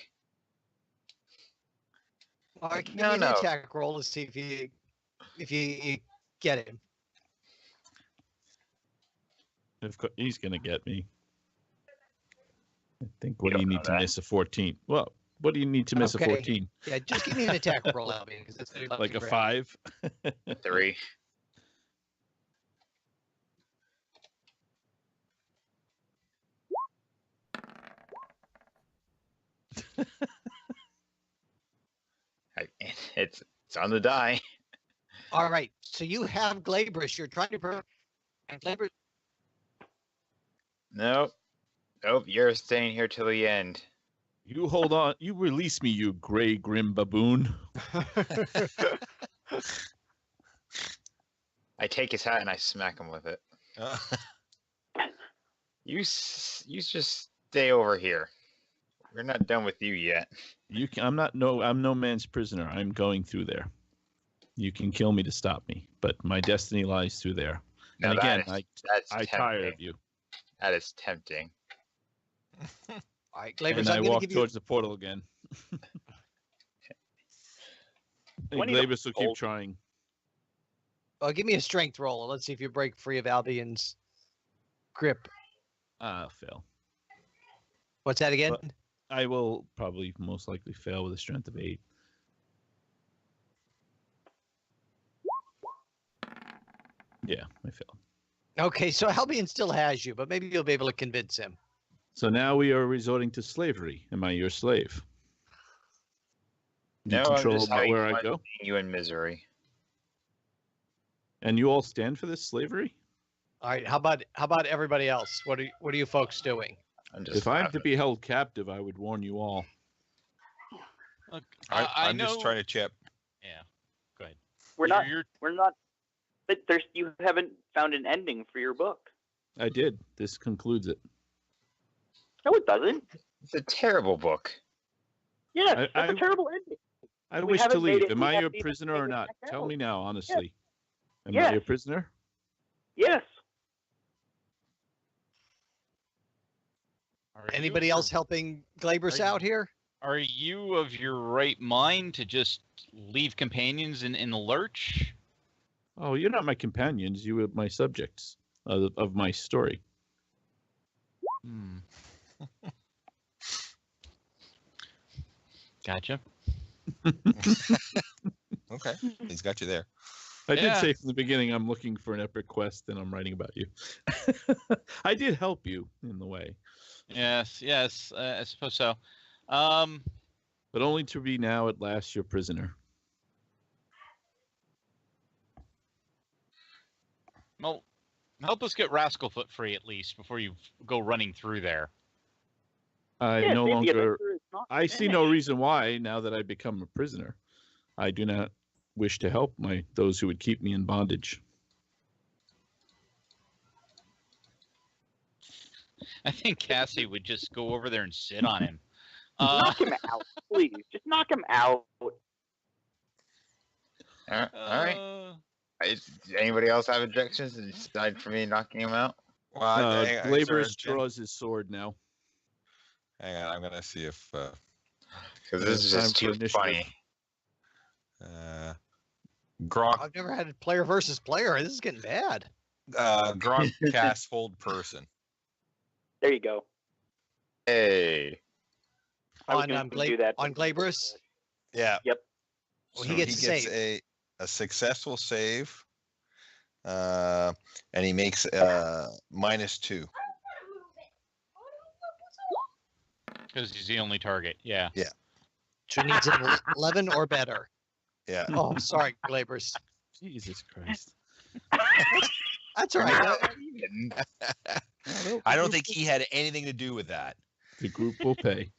All right, give No, me an no. attack roll to see if you get him. Of course, he's gonna get me. I think. What You do you don't need know to that. miss a 14? Well, what do you need to miss a Okay. 14? Yeah, just give me an attack roll, Albion, because it's Like a 5? 3. It's on the die. All right, so you have Glabrus. You're trying to prevent Glabrus. Nope. Nope, you're staying here till the end. You hold on. You release me, you gray grim baboon. I take his hat and I smack him with it. Uh, You just stay over here. We're not done with you yet. I'm no man's prisoner. I'm going through there. You can kill me to stop me, but my destiny lies through there. Now And again, that's I tire tempting. of you. That is tempting. All right, Glabrus, And I'm I going to walk give you. towards the portal again. Hey, 20 Glabrus will keep gold. trying. Give me a strength roll, and let's see if you break free of Albion's grip. I'll fail. What's that again? But- I will probably most likely fail with a strength of 8. Yeah, I failed. Okay, so Albion still has you, but maybe you'll be able to convince him. So now we are resorting to slavery. Am I your slave? You No, I'm control just about having where I fun go? seeing you in misery. And you all stand for this slavery? All right, how about everybody else? What are you folks doing? I'm just If I'm to laughing. be held captive, I would warn you all. Look, I'm know, just trying to chip. Yeah. Go ahead. We're You're- not. But you haven't found an ending for your book. I did. This concludes it. No, it doesn't. It's a terrible book. Yes, I- that's a I- terrible ending. I We wish to haven't made leave. it- Am we I your haven't even prisoner or figured not? that Tell out. me now, honestly. Am I Yes. your prisoner? Yes. Are you Anybody of else helping Glabrus Are you- out here? Are you of your right mind to just leave companions in the lurch? Oh, you're not my companions. You are my subjects of my story. Hmm. Gotcha. Okay, he's got you there. I did Yeah. say from the beginning I'm looking for an epic quest and I'm writing about you. I did help you in the way, Yes, yes, I suppose so. but only to be now at last your prisoner. Well, help us get Rascalfoot free at least before you go running through there. I Yes, no the longer adventure is I see no reason why, now that I become a prisoner, I do not wish to help those who would keep me in bondage. I think Cassie would just go over there and sit on him. Knock him out, please. Just knock him out. All right. Anybody else have objections aside from me knocking him out? Well, Glaberus draws his sword now. Hang on, I'm gonna see if Because this is just too funny. Gronk I've never had a player versus player. This is getting bad. Gronk casts hold person. There you go. Hey. I was On gonna do that. on Glaberus. Yeah. Yep. Well, he gets a save. a successful save, and he makes -2. Because he's the only target. Yeah. So he needs an 11 or better. Yeah. Oh, sorry, Glaberus. Jesus Christ. That's all right. I don't think he had anything to do with that. The group will pay.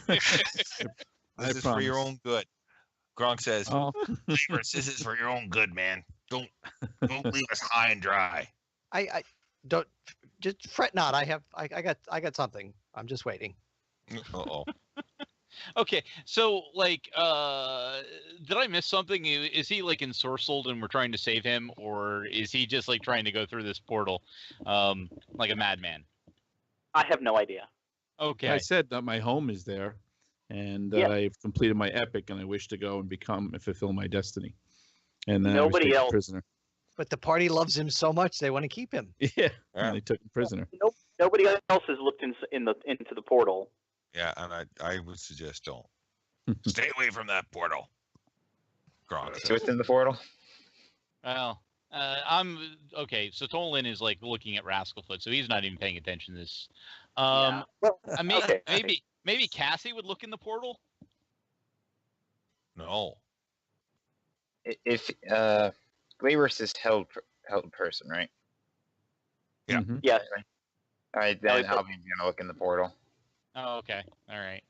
This is for your own good. Gronk says, Oh, "Glaberus, this is for your own good, man. Don't leave us high and dry." I don't just fret not. I got something. I'm just waiting. Uh-oh. Okay, so like, did I miss something? Is he like ensorcelled and we're trying to save him, or is he just like trying to go through this portal, like a madman? I have no idea. Okay. I said that my home is there, and that Yeah. I've completed my epic, and I wish to go and fulfill my destiny. And then Nobody I was taken else- prisoner. But the party loves him so much they want to keep him. Yeah, and they took him prisoner. Nobody else has looked into the portal. Yeah, and I would suggest don't. Stay away from that portal. Gronk See says. what's in the portal? Well, I'm okay. So Tolan is like looking at Rascalfoot, so he's not even paying attention to this. Yeah. Well, I mean, okay. maybe Cassie would look in the portal. No. If Glaberus is held person, right? Yeah. Mhm. Yes. All right, then Okay. Albion's gonna look in the portal. Oh, okay. All right.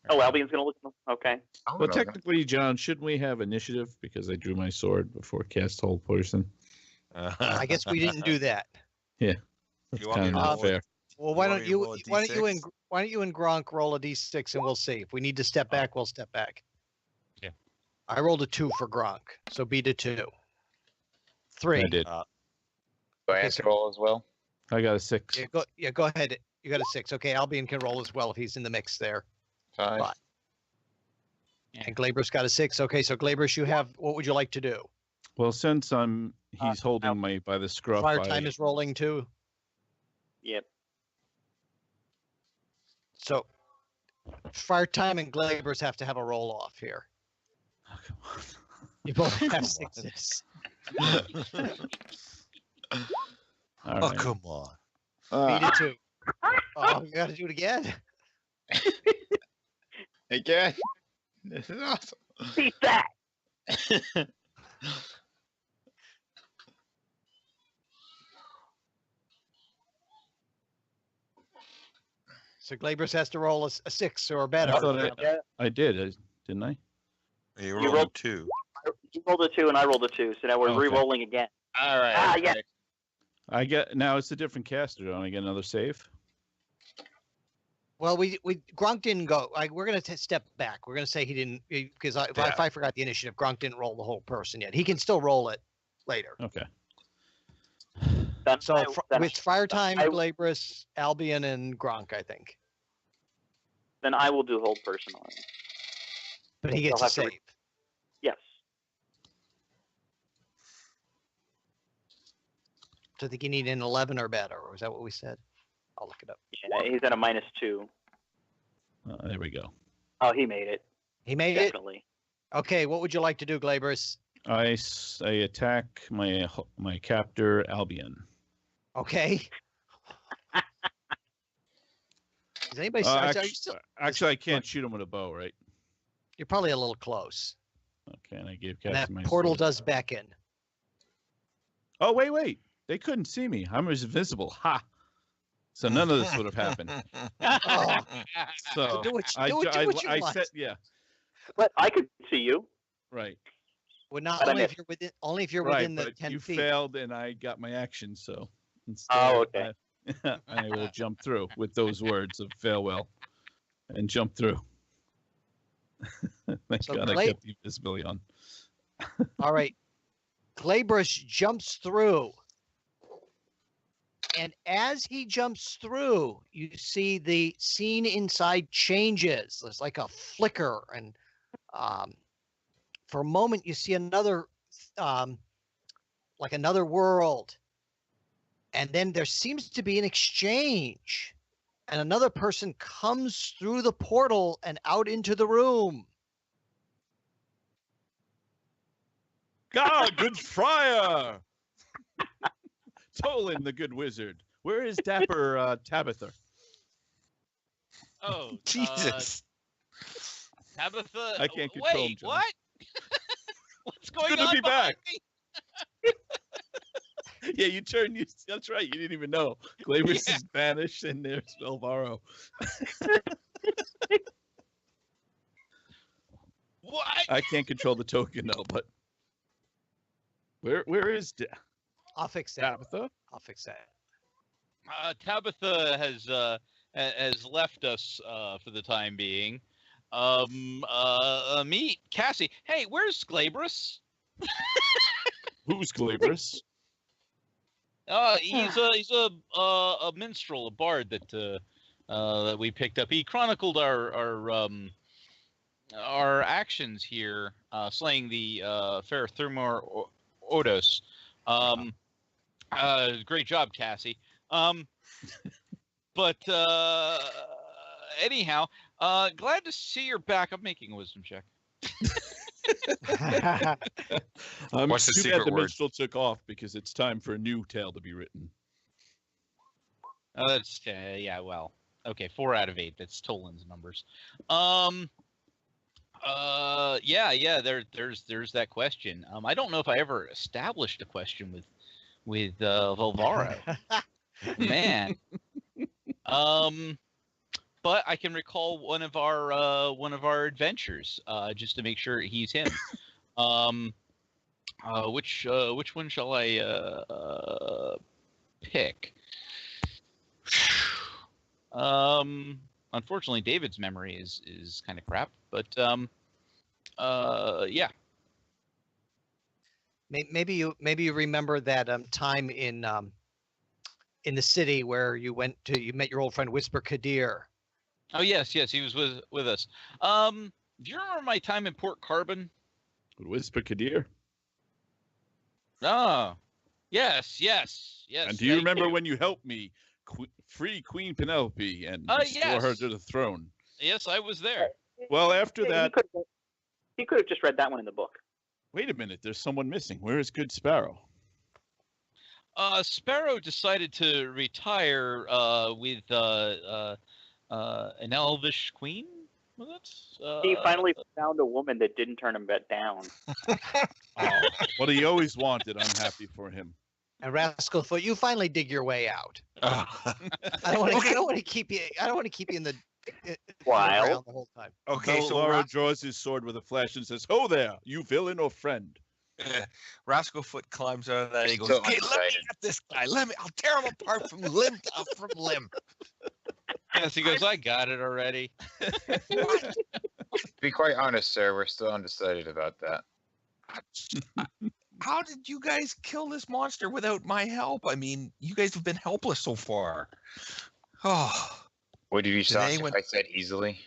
Oh, Albion's gonna look. Okay. Well, technically, John, shouldn't we have initiative because I drew my sword before cast hold person? I guess we didn't do that. You want me Kind to of roll unfair. Well, why You don't want me to you roll a why don't you D6? and why don't you and Gronk roll a d6 and we'll see. If we need to step back, we'll step back. Yeah. I rolled a 2 for Gronk, so beat a 2. 3. I did. Do I Okay, have to so- roll as well? I got a 6. Yeah, go ahead. You got a 6. Okay, Albion can roll as well if he's in the mix there. 5. Fine. Yeah. And Glaberus got a 6. Okay, so Glaberus, what would you like to do? Well, since he's holding my by the scruff. Fire time is rolling too. Yep. So Fire time and Glaberus have to have a roll off here. Oh, come on. You both Come have on. 6s. All Oh, right. come on. Beat it 2. Oh, you got to do it again. Again? This is awesome. Beat that. So Glaberus has to roll a 6 or better. I thought Yeah. I did, didn't I? You You rolled rolled- 2. You rolled a 2 and I rolled a 2, so now we're Okay. re-rolling again. All right. Ah, okay. yeah. I get now. It's a different caster. Don't I get another save? Well, Gronk didn't go. We're going to step back. We're going to say he didn't because if Yeah. I forgot the initiative, Gronk didn't roll the whole person yet. He can still roll it later. Okay. Then So then, with Fire Time, I- Glaberus, Albion, and Gronk, I think. then I will do hold personally. But he He'll gets a have to save. Yes. So I think you need an 11 or better. Or is that what we said? I'll look it up. Yeah, he's at a -2. There we go. Oh, he made it. He made it. Definitely. Okay, what would you like to do, Glaberus? I attack my captor Albion. Okay. Is anybody? Are you still? Actually, I can't shoot him with a bow, right? You're probably a little close. Okay, and I gave And that Cassie my portal sword. does beckon. Oh wait! They couldn't see me. I'm invisible. Ha! So none of this would have happened. So Do what I you want. said, yeah, But I could see you. right. Well, not But I only if missed. you're within, only if you're Right, within the but 10 you feet. failed and I got my action, so instead Oh, okay. I will jump through with those words of farewell and jump through. Thank So God I kept the invisibility on. All right. Glabrous jumps through. And as he jumps through, you see the scene inside changes. There's like a flicker. And for a moment, you see another, like another world. And then there seems to be an exchange. And another person comes through the portal and out into the room. God, good friar! Tolan, the good wizard. Where is Dapper Tabitha? Oh, Jesus. Tabitha. I can't control him, Wait, John. what? What's going good to on be behind back. me? Yeah, you turned. That's right. You didn't even know. Glabrous is banished, and there's Velvaro. What? I can't control the token though, but where is I'll fix that. Tabitha? I'll fix that. Tabitha has left us for the time being. Meet Cassie. Hey, where's Glabrous? Who's Glabrous? He's a minstrel, a bard that we picked up. He chronicled our actions here, slaying the fair Thermor Odos. Great job, Cassie. But anyhow, glad to see you're back. I'm making a wisdom check. What's the too secret bad the word? minstrel took off because it's time for a new tale to be written. Oh, that's yeah. Well, okay, 4 out of 8. That's Tolan's numbers. Yeah. There's that question. I don't know if I ever established a question with Velvaro. Man. But I can recall one of our adventures, just to make sure he's him. Which one shall I pick? Unfortunately, David's memory is kind of crap, but yeah. Maybe you remember that time in the city where you met your old friend Whisper Kadir. Oh yes, he was with us. Do you remember my time in Port Carbon? Whisper Kadir. Oh, yes. And do you remember when you helped me free Queen Penelope and restore her yes. to the throne? Yes, I was there. Well, after that, He could have just read that one in the book. wait a minute. There's someone missing. Where is Good Sparrow? Sparrow decided to retire with an elvish queen. Was it? He finally found a woman that didn't turn him down. What he always wanted. I'm happy for him. And Rascalfoot, you finally dig your way out. Ah. I don't want to keep you. I don't want to keep you in the While- around the whole time. Okay, so Laura draws his sword with a flash and says, "Ho there, you villain or friend." Rascalfoot climbs out of that. He goes, So "Okay, let me unexcited. get this guy. I'll tear him apart from limb from limb." Yes, he goes. I got it already. To be quite honest, sir, we're still undecided about that. How did you guys kill this monster without my help? I mean, you guys have been helpless so far. Oh, Would you be shocked anyone- if I said easily?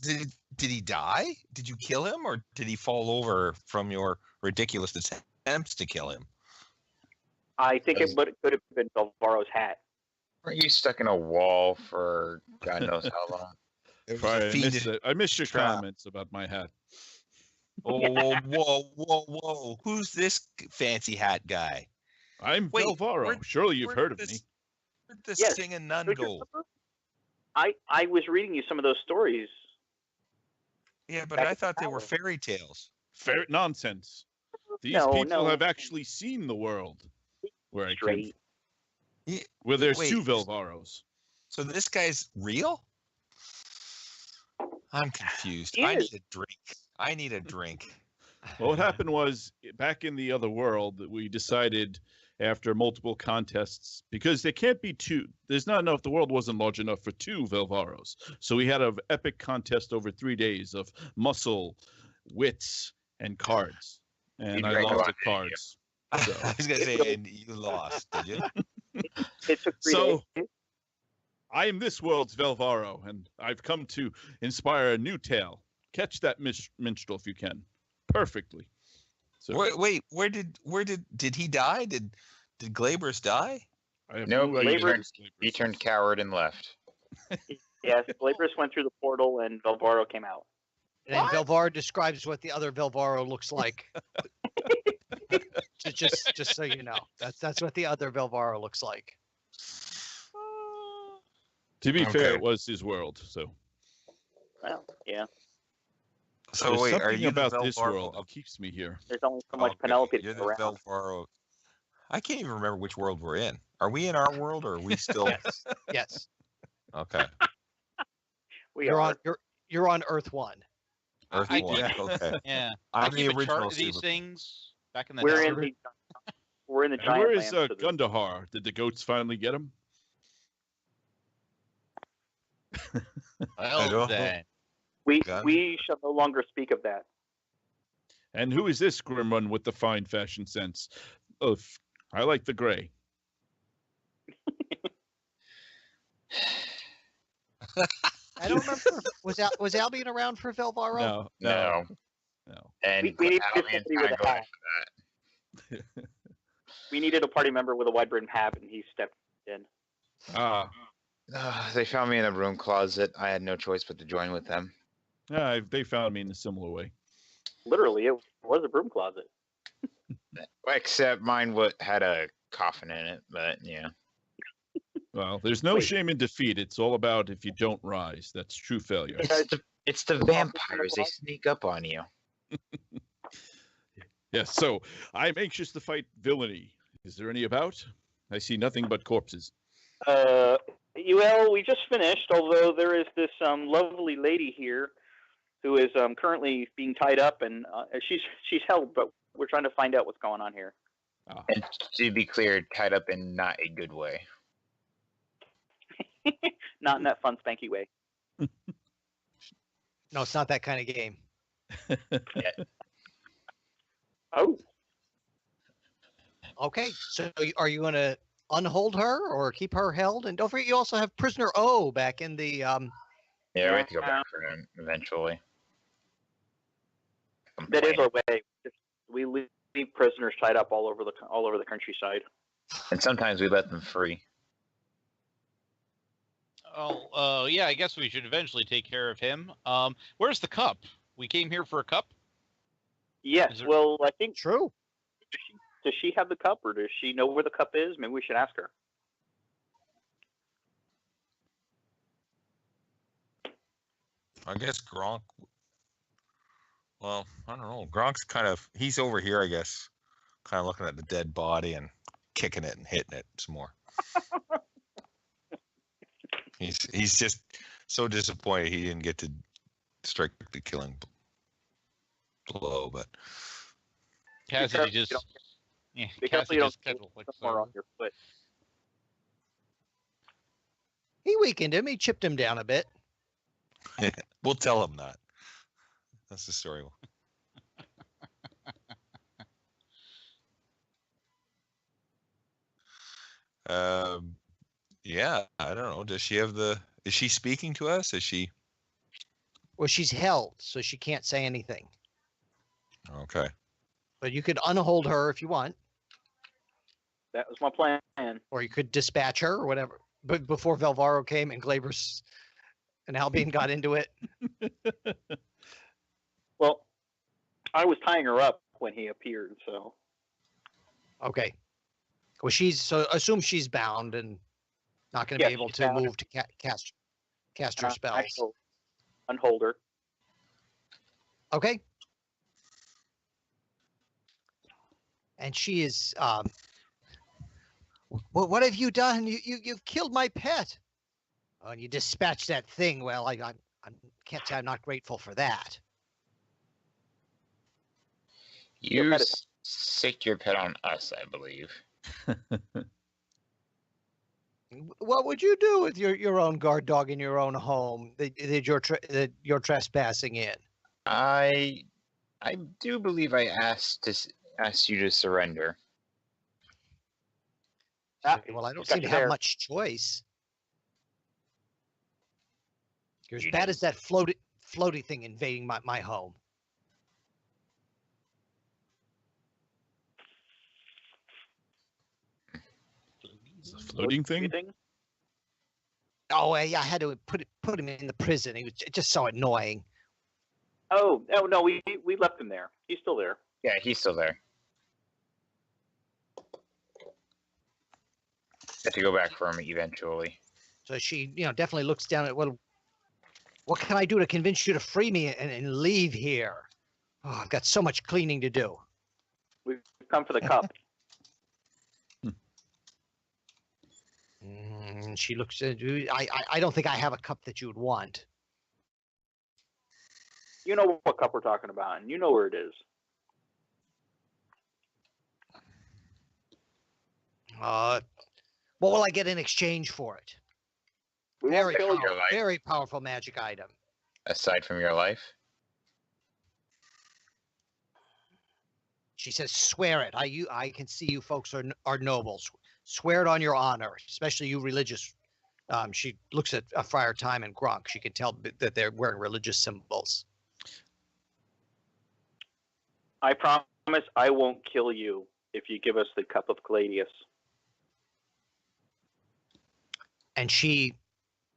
did he die? Did you kill him, or did he fall over from your ridiculous attempts to kill him? I think it could have been Velvaro's hat. Weren't you stuck in a wall for God knows how long? It was Sorry, a fiendish- I missed your trap. comments about my hat. Whoa! Who's this fancy hat guy? I'm Wait, Velvaro. where- Surely you've where heard did of me. this- Where'd this Yes. singing nun Don't you go? remember? I was reading you some of those stories. Yeah, but Back I in thought they were Tower. fairy tales. Fair nonsense. These No, people no. have actually seen the world where I came Straight. Well, there's Wait. 2 Velvaros. So this guy's real? I'm confused. He I is. need a drink. I need a drink. Well, what happened was back in the other world that we decided after multiple contests, because there can't be 2. There's not enough. The world wasn't large enough for 2 Velvaros. So we had an epic contest over 3 days of muscle, wits, and cards. And You I drank a lost lot, at didn't you? cards. So, I was gonna say, and you lost, did you? It took 3 So- days. I am this world's Velvaro, and I've come to inspire a new tale. Catch that minstrel if you can. Perfectly. So Wait, where did he die? Did Glaber's die? I have No, idea Glaber- who's Glaber. He turned coward and left. Yes, Glabrous went through the portal and Velvaro came out. And Velvaro describes what the other Velvaro looks like. just so you know, that's what the other Velvaro looks like. To be fair, Okay. it was his world. So Well, yeah. So there's wait, are something you the about this Velvaro world of- that keeps me here. There's only so much Okay, Penelope to You're go the around. Velvaro. I can't even remember which world we're in. Are we in our world or are we still? Yes, yes. Okay, We You're are. on you're on Earth 1. Earth I- One. yeah. Okay, Yeah. I'm I the keep a chart original. of these Super- things back in the We're day. in the And giant where is land. so there's- Gundahar? Did the goats finally get him? I Well, don't- then. Gun? we shall no longer speak of that. And who is this grim one with the fine fashion sense? Of I like the gray. I don't remember. Was Albion around for Velvaro? No, No. no. And We need Albion's somebody with kinda a glad hat. for that. We needed a party member with a wide brimmed hat, and he stepped in. Ah, They found me in a broom closet. I had no choice but to join with them. they found me in a similar way. Literally, it was a broom closet. Except mine had a coffin in it, but yeah. Well, there's no Wait. shame in defeat. It's all about if you don't rise. That's true failure. It's the vampires. They sneak up on you. Yes, so I'm anxious to fight villainy. Is there any about? I see nothing but corpses. Well, we just finished. Although there is this lovely lady here who is currently being tied up, and she's held, but we're trying to find out what's going on here. Ah, And to be clear, tied up in not a good way. Not in that fun, spanky way. No, it's not that kind of game. Oh, Okay, so are you going to unhold her or keep her held? And don't forget, you also have prisoner O back in the. Yeah, we have to go back for him eventually. that is Complain. our way. We leave prisoners tied up all over the countryside. And sometimes we let them free. Oh, yeah. I guess we should eventually take care of him. Where's the cup? We came here for a cup. Yes. Is there- Well, I think True. does she have the cup, or does she know where the cup is? Maybe we should ask her. I guess Gronk. Well, I don't know. Gronk's he's over here, I guess, kind of looking at the dead body and kicking it and hitting it some more. He's just so disappointed he didn't get to strike the killing blow, but Cassidy careful, just. you don't- Yeah, Be careful Cassidy you don't just kind of looks somewhere over. on your foot. He weakened him. He chipped him down a bit. we'll tell him that. That's the story. Yeah, I don't know. Does she have is she speaking to us? Is she? Well, she's held, so she can't say anything. Okay. But you could unhold her if you want, That was my plan. or you could dispatch her or whatever. But before Velvaro came and Glaber's and Albion got into it. Well, I was tying her up when he appeared, so Okay. Well, assume she's bound and not going to Yeah, be able she's to bound. move to cast her I spells. shall unhold her. Okay. And she is What have you done? You've killed my pet. Oh, and you dispatched that thing. Well, I can't say I'm not grateful for that. You pet is- sicked your pet on us, I believe. What would you do with your own guard dog in your own home that you're trespassing in? I do believe I asked you to surrender. Well, I don't got seem to you have there. much choice. You're as You bad didn't. as that floaty thing invading my home. It's a floating thing. Anything? Oh, I had to put him in the prison. He was just so annoying. Oh no, we left him there. He's still there. Yeah, he's still there. Have to go back for him eventually. So she, definitely looks down at, well, what can I do to convince you to free me and leave here? Oh, I've got so much cleaning to do. We've come for the cup. She looks at you. I don't think I have a cup that you would want. You know what cup we're talking about, and you know where it is. What will I get in exchange for it? We Very won't kill you. powerful, Your life. very powerful magic item. Aside from your life, She says, "Swear it. I can see you folks are nobles. Swear it on your honor, especially you religious." She looks at Friar Time and Gronk. She can tell that they're wearing religious symbols. I promise I won't kill you if you give us the cup of Caladius. And she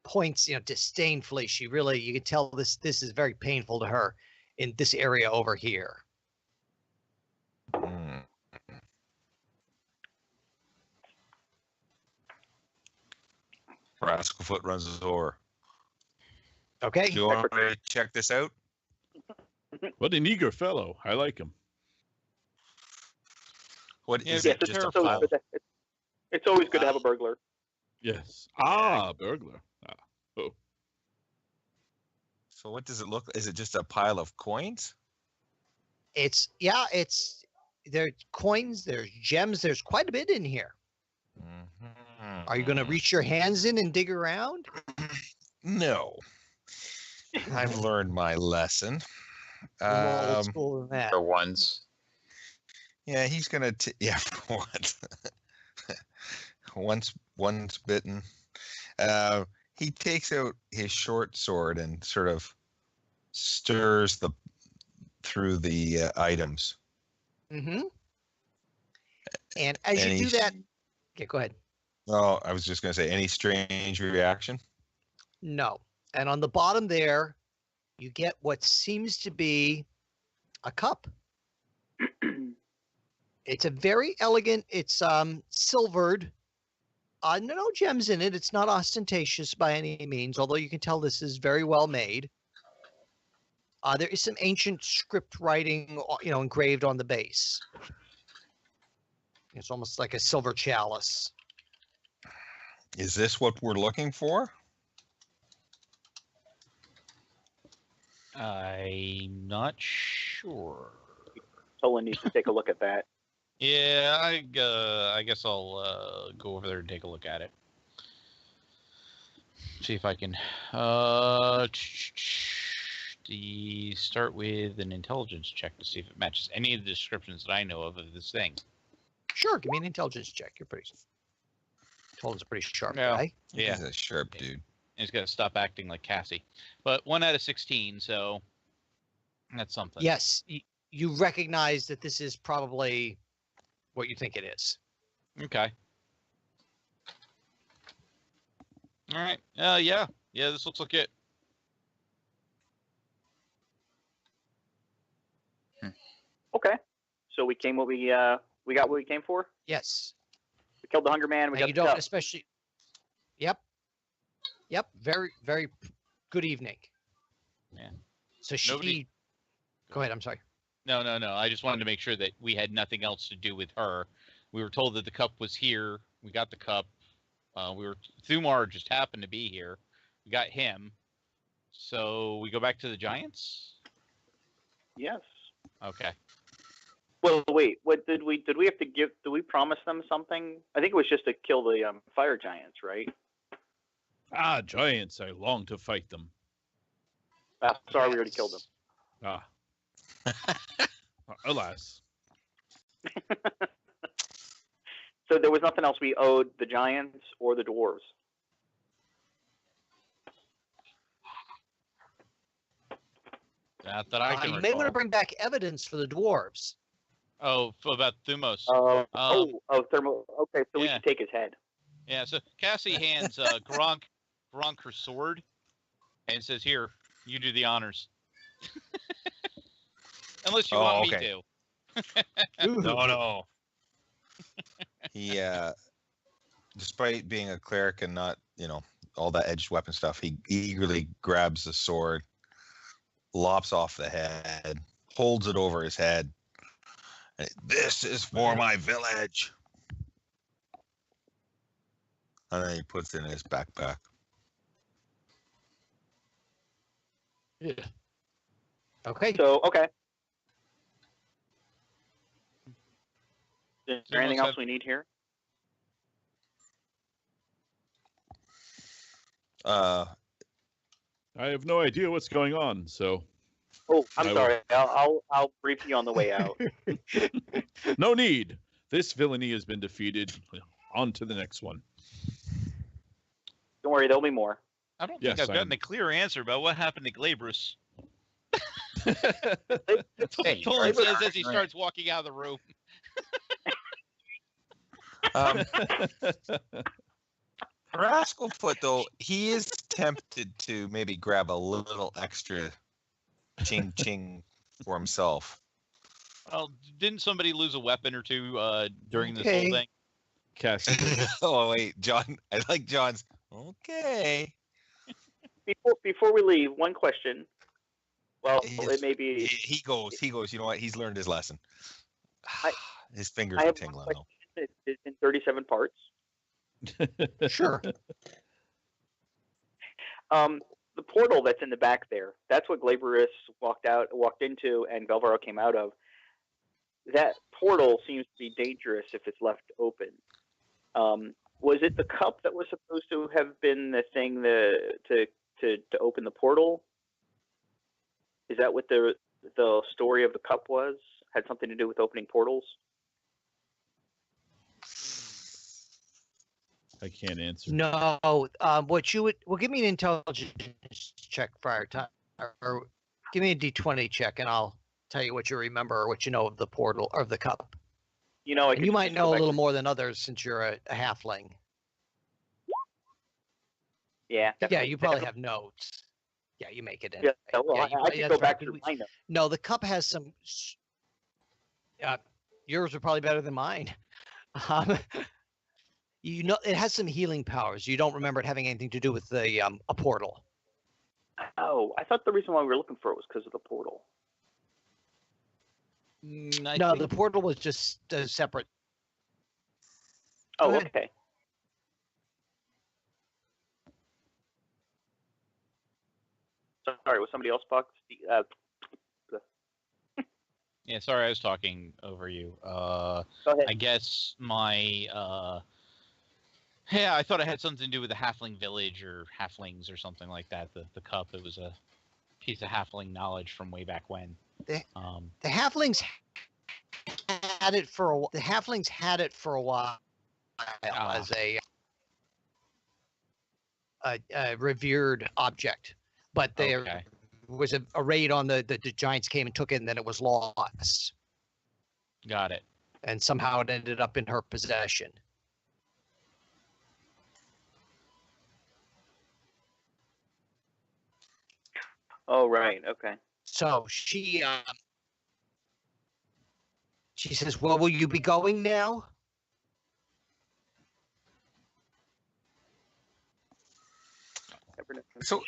points, disdainfully. She really, you can tell this is very painful to her in this area over here. Mm. Rascalfoot runs over. Okay. Do you want to check this out? What an eager fellow. I like him. What Yeah, is Yes, it? Just a it's always pile? good it's always good to have a burglar. Yes. Burglar. So what does it look? Is it just a pile of coins? It's there's coins, there's gems, there's quite a bit in here. Mhm. Are you going to reach your hands in and dig around? No. I've learned my lesson. You're more old school than that. for once. Yeah, he's gonna. Yeah, for once. once bitten. He takes out his short sword and sort of stirs through the items. Mm-hmm. And as And you do he's- that, yeah, go ahead. Oh, I was just gonna say, any strange reaction? No. And on the bottom there, you get what seems to be a cup. It's a very elegant, it's silvered. No gems in it. It's not ostentatious by any means, although you can tell this is very well made. There is some ancient script writing, engraved on the base. It's almost like a silver chalice. Is this what we're looking for? I'm not sure. Tolan needs to take a look at that. Yeah, I guess I'll go over there and take a look at it. See if I can. Start with an intelligence check to see if it matches any of the descriptions that I know of this thing. Sure, give me an intelligence check. You're pretty. Tolan's a pretty sharp Yeah. guy. Yeah. He's a sharp Yeah. dude. He's got to stop acting like Cassie. But 1 out of 16, so that's something. Yes, you recognize that this is probably what you think it is. Okay. All right. Yeah. This looks like it. Okay. So we came we got what we came for. Yes. We killed the Hunger Man. We And got you the don't cup. especially. Yep. Very, very good evening. Yeah. So she. Nobody- Go ahead. I'm sorry. No. I just wanted to make sure that we had nothing else to do with her. We were told that the cup was here. We got the cup. Thumar just happened to be here. We got him. So we go back to the Giants? Yes. Okay. Well, wait. What did we have to give? Did we promise them something? I think it was just to kill the fire giants, right? Ah, giants! I long to fight them. Sorry, we already killed them. Ah. Alas. So there was nothing else we owed the giants or the dwarves. Not that I can You recall. may want to bring back evidence for the dwarves. Oh, about Thumos. Thermal. Okay, so we yeah. should take his head. Yeah, so Cassie hands Gronk her sword and says, "Here, you do the honors." Unless you want me to. No. He, despite being a cleric and not, all that edged weapon stuff, he eagerly grabs the sword, lops off the head, holds it over his head. And, "This is for my village." And then he puts it in his backpack. Yeah. Okay. So, okay. Is there anything else we need here? I have no idea what's going on, so. Oh, I'm sorry. I'll brief you on the way out. No need. This villainy has been defeated. On to the next one. Don't worry, there'll be more. I don't think I've gotten a clear answer about what happened to Glabrus. Tolan says as he starts walking out of the room. Rascalfoot, though, he is tempted to maybe grab a little extra ching for himself. Well, didn't somebody lose a weapon or two during this whole thing? Cassie. Oh, wait, John. I like John's. Okay. Before we leave, one question. Well, it may be. He goes. You know what? He's learned his lesson. His fingers I are have tingling. one question. It's in 37 parts. Sure. The portal that's in the back there, that's what Glaberus walked into and Velvaro came out of. That portal seems to be dangerous if it's left open. Was it the cup that was supposed to have been the thing to open the portal? Is that what the story of the cup was? Had something to do with opening portals? I can't answer. No. What you would give me an intelligence check prior time, or give me a D20 check, and I'll tell you what you remember or what you know of the portal or of the cup. You might know a little more than others since you're a halfling. Yeah. Yeah, you probably have notes. Yeah, you make it in. Yeah, well, I can go back to my notes. No, the cup has some. Yours are probably better than mine. It has some healing powers. You don't remember it having anything to do with a portal. Oh, I thought the reason why we were looking for it was because of the portal. No, the portal was just a separate. Oh, okay. Sorry, was somebody else talking? Yeah, sorry, I was talking over you. Go ahead. I guess my yeah, I thought it had something to do with the halfling village or halflings or something like that. The cup, it was a piece of halfling knowledge from way back when. The halflings had it for a while. The halflings had it for a while as a revered object, but there was a raid on the giants came and took it, and then it was lost. Got it. And somehow it ended up in her possession. Oh, right. Okay. So she says, "Well, will you be going now?" So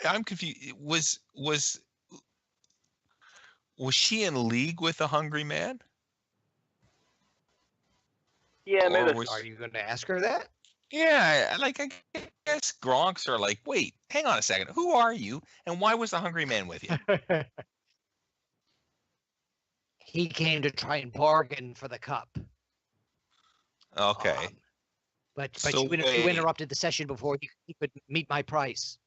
I'm confused. Was she in league with the Hungry Man? Yeah, maybe Or that's was- Are you going to ask her that? Yeah, I guess Gronks are like, wait, hang on a second. Who are you? And why was the hungry man with you? He came to try and bargain for the cup. Okay. But So you wait. interrupted the session before he could meet my price.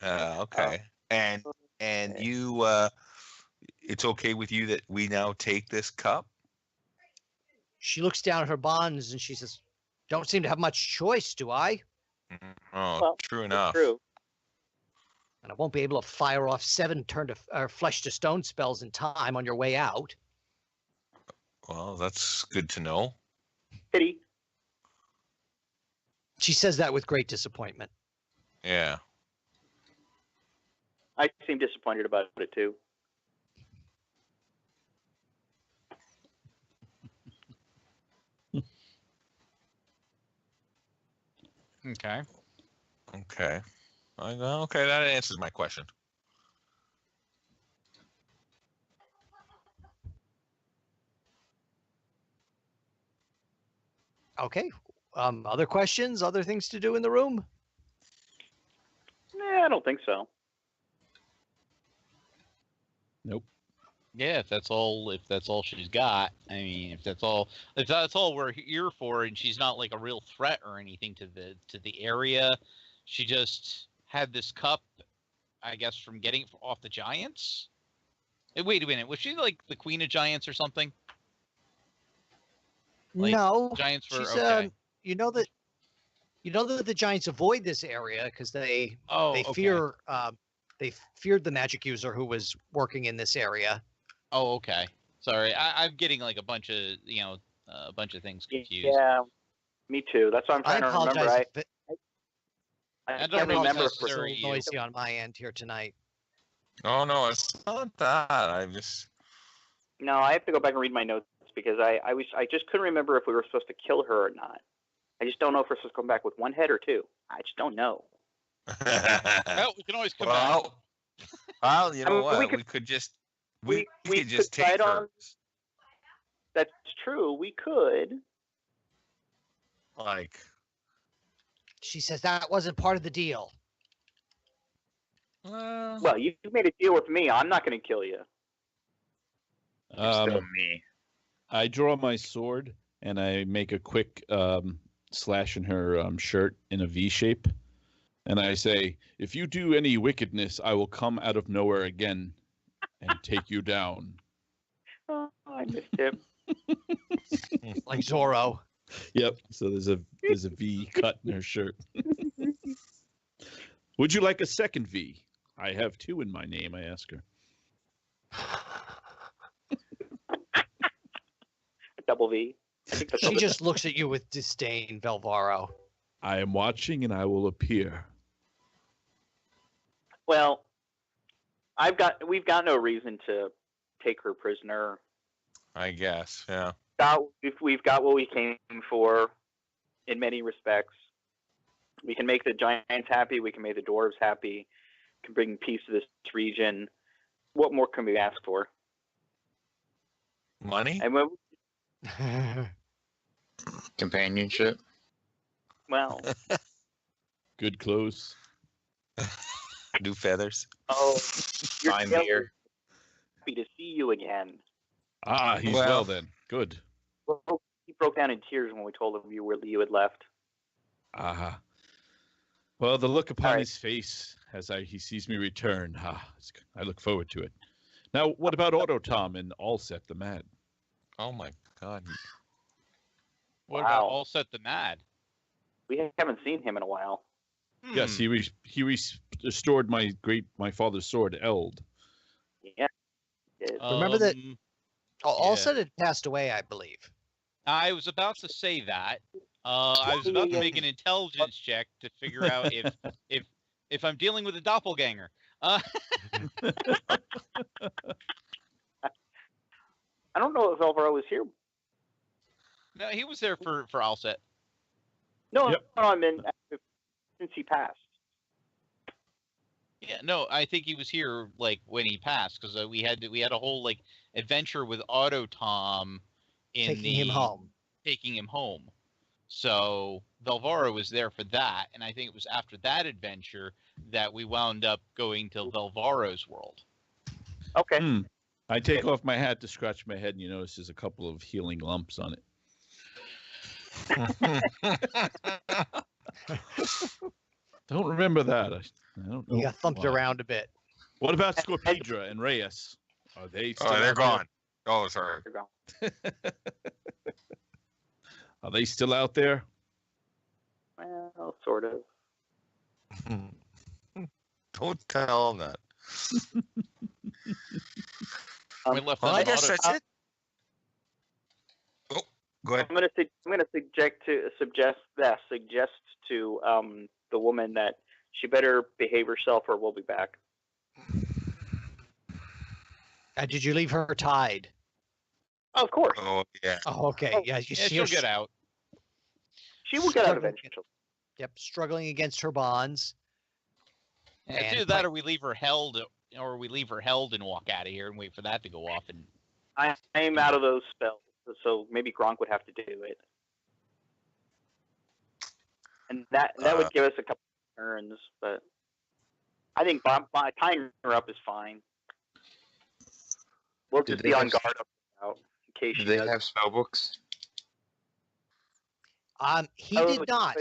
Okay. And you, it's okay with you that we now take this cup? She looks down at her bonds and she says, "Don't seem to have much choice, do I? Oh, Well, true that's enough. true. And I won't be able to fire off 7 flesh to stone spells in time on your way out." Well, that's good to know. Pity. She says that with great disappointment. Yeah. I seem disappointed about it too. Okay. Okay. Okay, that answers my question. Okay. Other questions? Other things to do in the room? Nah, I don't think so. Yeah, if that's all she's got. I mean, if that's all we're here for, and she's not like a real threat or anything to the area, she just had this cup, I guess, from getting it off the giants. Hey, wait a minute, was she like the queen of giants or something? Like, No. Giants were She's okay. you know that the giants avoid this area because they Okay. fear they feared the magic user who was working in this area. Oh, okay. Sorry, I'm getting like a bunch of things confused. Yeah, me too. That's what I'm I trying to remember. apologize. If I don't can't know if remember that's if it's a necessary. little noisy on my end here tonight. Oh, no, it's not that. I just. No, I have to go back and read my notes because I just couldn't remember if we were supposed to kill her or not. I just don't know if we're supposed to come back with one head or two. I just don't know. Well, we can always come back. Well, you know I mean, what? We could just we we could just could take fight her. on- That's true. We could. Like, She says that wasn't part of the deal. Well, you made a deal with me. I'm not going to kill you. You're still Um, me. I draw my sword and I make a quick slash in her shirt in a V shape. And I say, "If you do any wickedness, I will come out of nowhere again and take you down." Oh, I missed him. Like Zorro. Yep. So there's a V cut in her shirt. Would you like a second V? I have 2 in my name, I ask her. Double V. I think that's She double- just looks at you with disdain, Velvaro. I am watching and I will appear. Well, we've got no reason to take her prisoner. I guess, yeah. We've got what we came for in many respects. We can make the giants happy. We can make the dwarves happy. We can bring peace to this region. What more can we ask for? Money? And when, Companionship. well, Good clothes. New feathers? oh, you're Fine jealous. beer. Happy to see you again. Ah, he's Well- well then. Good. He broke down in tears when we told him you had left. Ah. Well, the look upon All right. his face as he sees me return. I look forward to it. Now, what about Autotom and Allset the Mad? Oh my god. What Wow. about All Set the Mad? We haven't seen him in a while. Yes, Hmm. he restored my father's sword, Eld. Yeah. It- Remember that- All Yeah. said it passed away, I believe. I was about to say that. I was about to make an intelligence check to figure out if I'm dealing with a doppelganger. I don't know if Alvaro was here. No, he was there for Alset. No, Yep. no, I mean since he passed. Yeah, no, I think he was here like when he passed because we had a whole like adventure with Autotom in Taking the him home. taking him home. So Velvaro was there for that, and I think it was after that adventure that we wound up going to Velvaro's world. Okay. I take off my hat to scratch my head, and you notice there's a couple of healing lumps on it. Don't remember that. I don't know. You got thumped why. around a bit. What about Scorpedra and Reyes? Are they still Oh, they're out there? gone. Oh, sorry. They're gone. Are they still out there? Well, sort of. Don't tell them that. We left Well, them I guess auto- that's it. Oh, go ahead. I'm gonna suggest to the woman that she better behave herself or we'll be back. Did you leave her tied? Oh, of course, Oh, yeah. Oh, okay. Oh, Yeah, Yeah, she'll get out. she will get out struggling. eventually. Yep, struggling against her bonds. Yeah, it's And either that like- or we leave her held and walk out of here and wait for that to go off. And I am out of those spells, so maybe Gronk would have to do it, and that would give us a couple of turns. But I think by tying her up is fine. We'll Did just they be on have- guard out in case Do she they does. have spell books? He Oh, did not.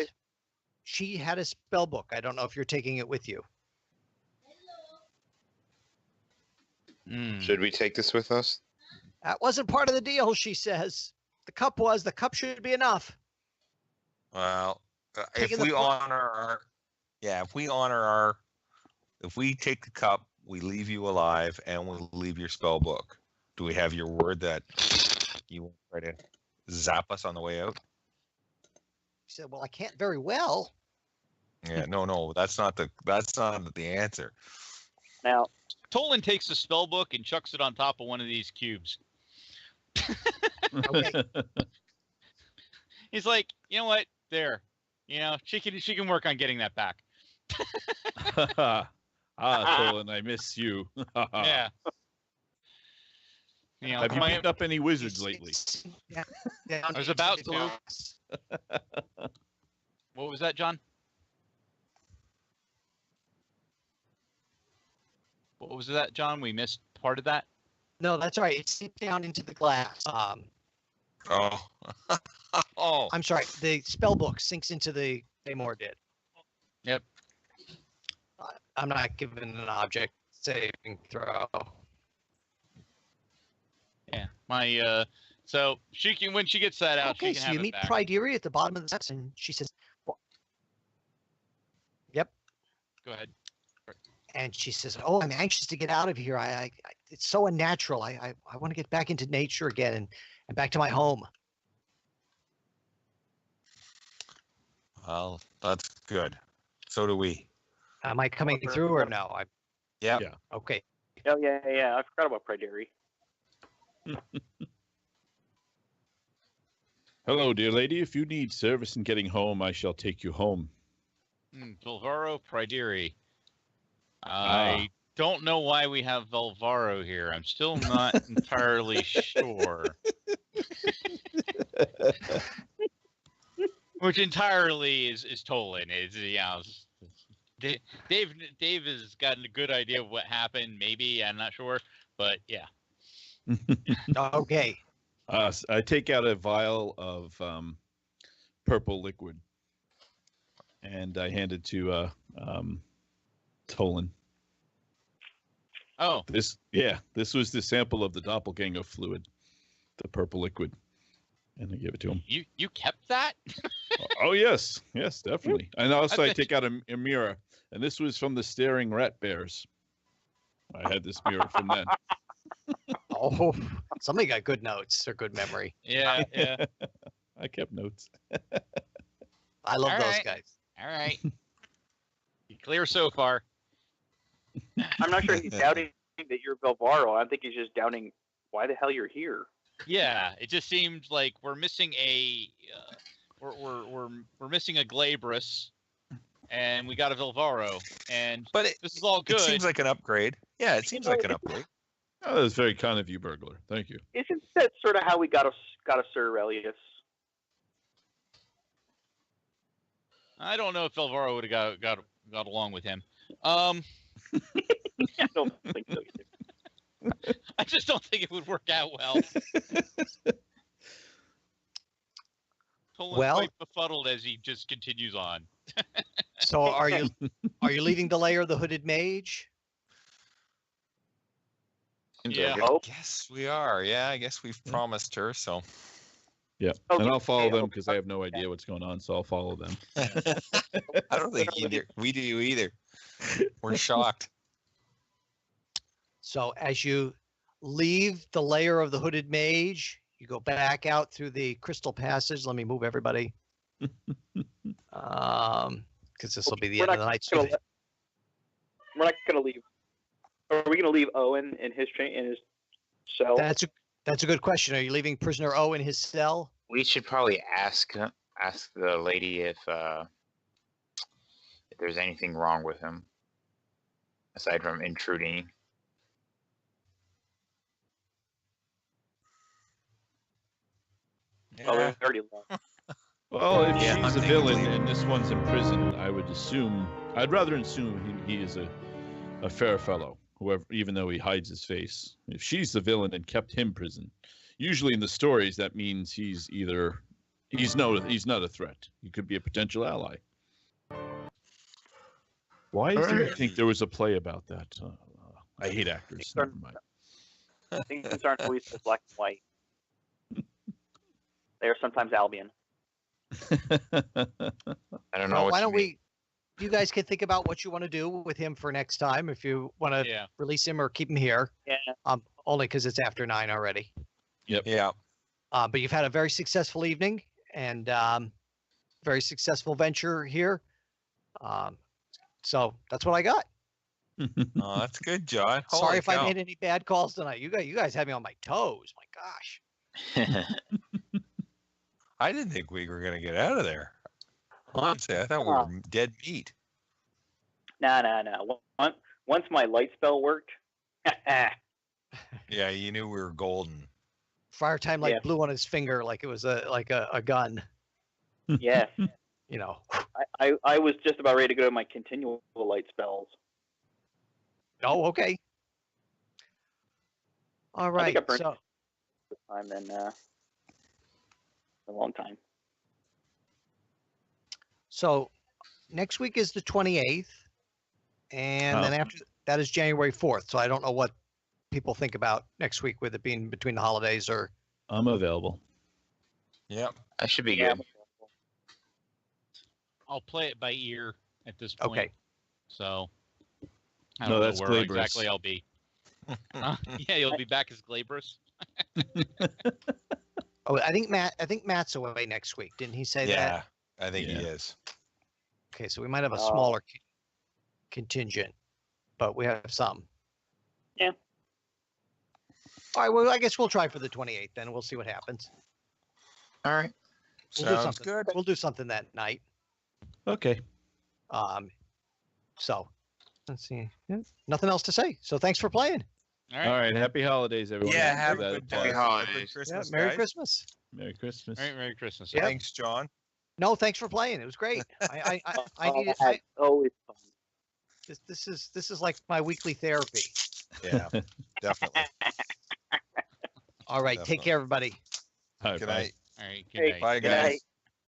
She had a spell book. I don't know if you're taking it with you. Should we take this with us? That wasn't part of the deal, she says. The cup was. The cup should be enough. Well, Taking if the we fl- honor our, if we take the cup, we leave you alive, and we'll leave your spell book. Do we have your word that you won't try to zap us on the way out? She said, well, I can't very well. Yeah, no, that's not the answer. Now, Tolan takes the spell book and chucks it on top of one of these cubes. Okay. He's like, you know what? There, she can work on getting that back. Tolan, I miss you. Yeah. Have you my- picked up any wizards lately? I was about to. What was that, John? What was that, John? We missed part of that. No, that's all right. It seeped down into the glass. Oh, oh, I'm sorry. The spell book sinks into the Claymore did. Yep. I'm not giving an object saving throw. Yeah. So she can, when she gets that out, Okay, she can so have you it meet back. Pryderi at the bottom of the steps, and she says, "Yep." Go ahead. And she says, "Oh, I'm anxious to get out of here. It's so unnatural. I want to get back into nature again and back to my home." well, that's good. So do we. Am I coming through or no? Yeah. Yeah. Okay. oh yeah, I forgot about Pryderi. Hello, dear lady. If you need service in getting home, I shall take you home. Velvaro Pryderi. Ah. I don't know why we have Velvaro here. I'm still not entirely sure. Which entirely is Tolan. Dave has gotten a good idea of what happened. Maybe, I'm not sure, but yeah. Okay. I take out a vial of purple liquid, and I hand it to Tolan. Oh, This was the sample of the doppelganger fluid, the purple liquid, and I give it to him. you kept that? Oh yes, definitely. And also I bet take out a mirror, and this was from the staring rat bears. I had this mirror from then. Oh, somebody got good notes or good memory. Yeah. I kept notes. I love All those right. guys. All right. You clear so far. I'm not sure he's doubting that you're Velvaro. I think he's just doubting why the hell you're here. Yeah, it just seemed like we're missing a we're missing a Glabrus, and we got a Velvaro, and But this is all good. it seems like an upgrade. Yeah, it seems like an upgrade. Oh, that's very kind of you, burglar. Thank you. Isn't that sort of how we got a Sir Aurelius? I don't know if Elvira would have got along with him. I don't think so either. I just don't think it would work out well. Tolan's Well- quite befuddled as he just continues on. So are you leaving the lair of the hooded mage? Yeah. Oh, Yes, we are. Yeah, I guess we've promised her, so. Yeah, Okay, and I'll follow them okay. because I have no idea what's going on, so I'll follow them. I don't think either. We do either. We're shocked. So as you leave the lair of the hooded mage, you go back out through the crystal passage. Let me move everybody. Because this will be the We're end of the not night. gonna We're not gonna leave. Are we gonna leave Owen in his cell? That's a good question. Are you leaving prisoner O in his cell? We should probably ask the lady if there's anything wrong with him, aside from intruding. Oh, Yeah. we already left. Well, if Yeah, she's I'm a thinking villain leave it. and this one's in prison, I'd rather assume he is a fair fellow, whoever, even though he hides his face. If she's the villain and kept him prison, usually in the stories that means he's not a threat. He could be a potential ally. Why do you think there was a play about that? I hate actors. Never mind. Things aren't always so black and white. They are sometimes Albion. I don't know. Well, what why you don't mean. you guys can think about what you want to do with him for next time. If you want to Yeah. release him or keep him here, Yeah. only because it's after 9 already. Yeah. But you've had a very successful evening and very successful venture here. So that's what I got. Oh, that's good, John. Sorry Holy if I cow. made any bad calls tonight. You guys had me on my toes. My gosh. I didn't think we were gonna get out of there. Honestly, I thought we were dead meat. No. Once my light spell worked, Yeah, you knew we were golden. Friar Time like Yeah. blew on his finger like it was a gun. yes, You know. I was just about ready to go to my continual light spells. Oh, okay. All I right. think I burned So this time in a long time. so next week is the 28th, and then Oh. after that is January 4th. So I don't know what people think about next week with it being between the holidays or I'm available. Yep. I should be Yeah, good. I'll play it by ear at this point. okay. So I No, don't know that's where Glabrous. exactly I'll be. Huh? Yeah, you'll be back as Glabrous. Oh, I think Matt's away next week. Didn't he say that? Yeah, I think he Yeah. is. Okay, so we might have a Oh. smaller contingent, but we have some. Yeah. All right. Well, I guess we'll try for the 28th. Then we'll see what happens. All right. We'll do Sounds something. good. We'll do something that night. Okay. So let's see. Yeah, nothing else to say. So thanks for playing. All right. All right. Happy holidays, everyone. Yeah, have That- a good Happy day. holidays. Good Christmas, Merry guys. Christmas. Merry Christmas. All right. Merry Christmas. Yeah. Thanks, John. No, thanks for playing. It was great. I needed. always fun. This is like my weekly therapy. Yeah, definitely. All right. Take Definitely. care, everybody. All right, Good bye. night. All right. Good Hey, night. Bye, Good guys. night.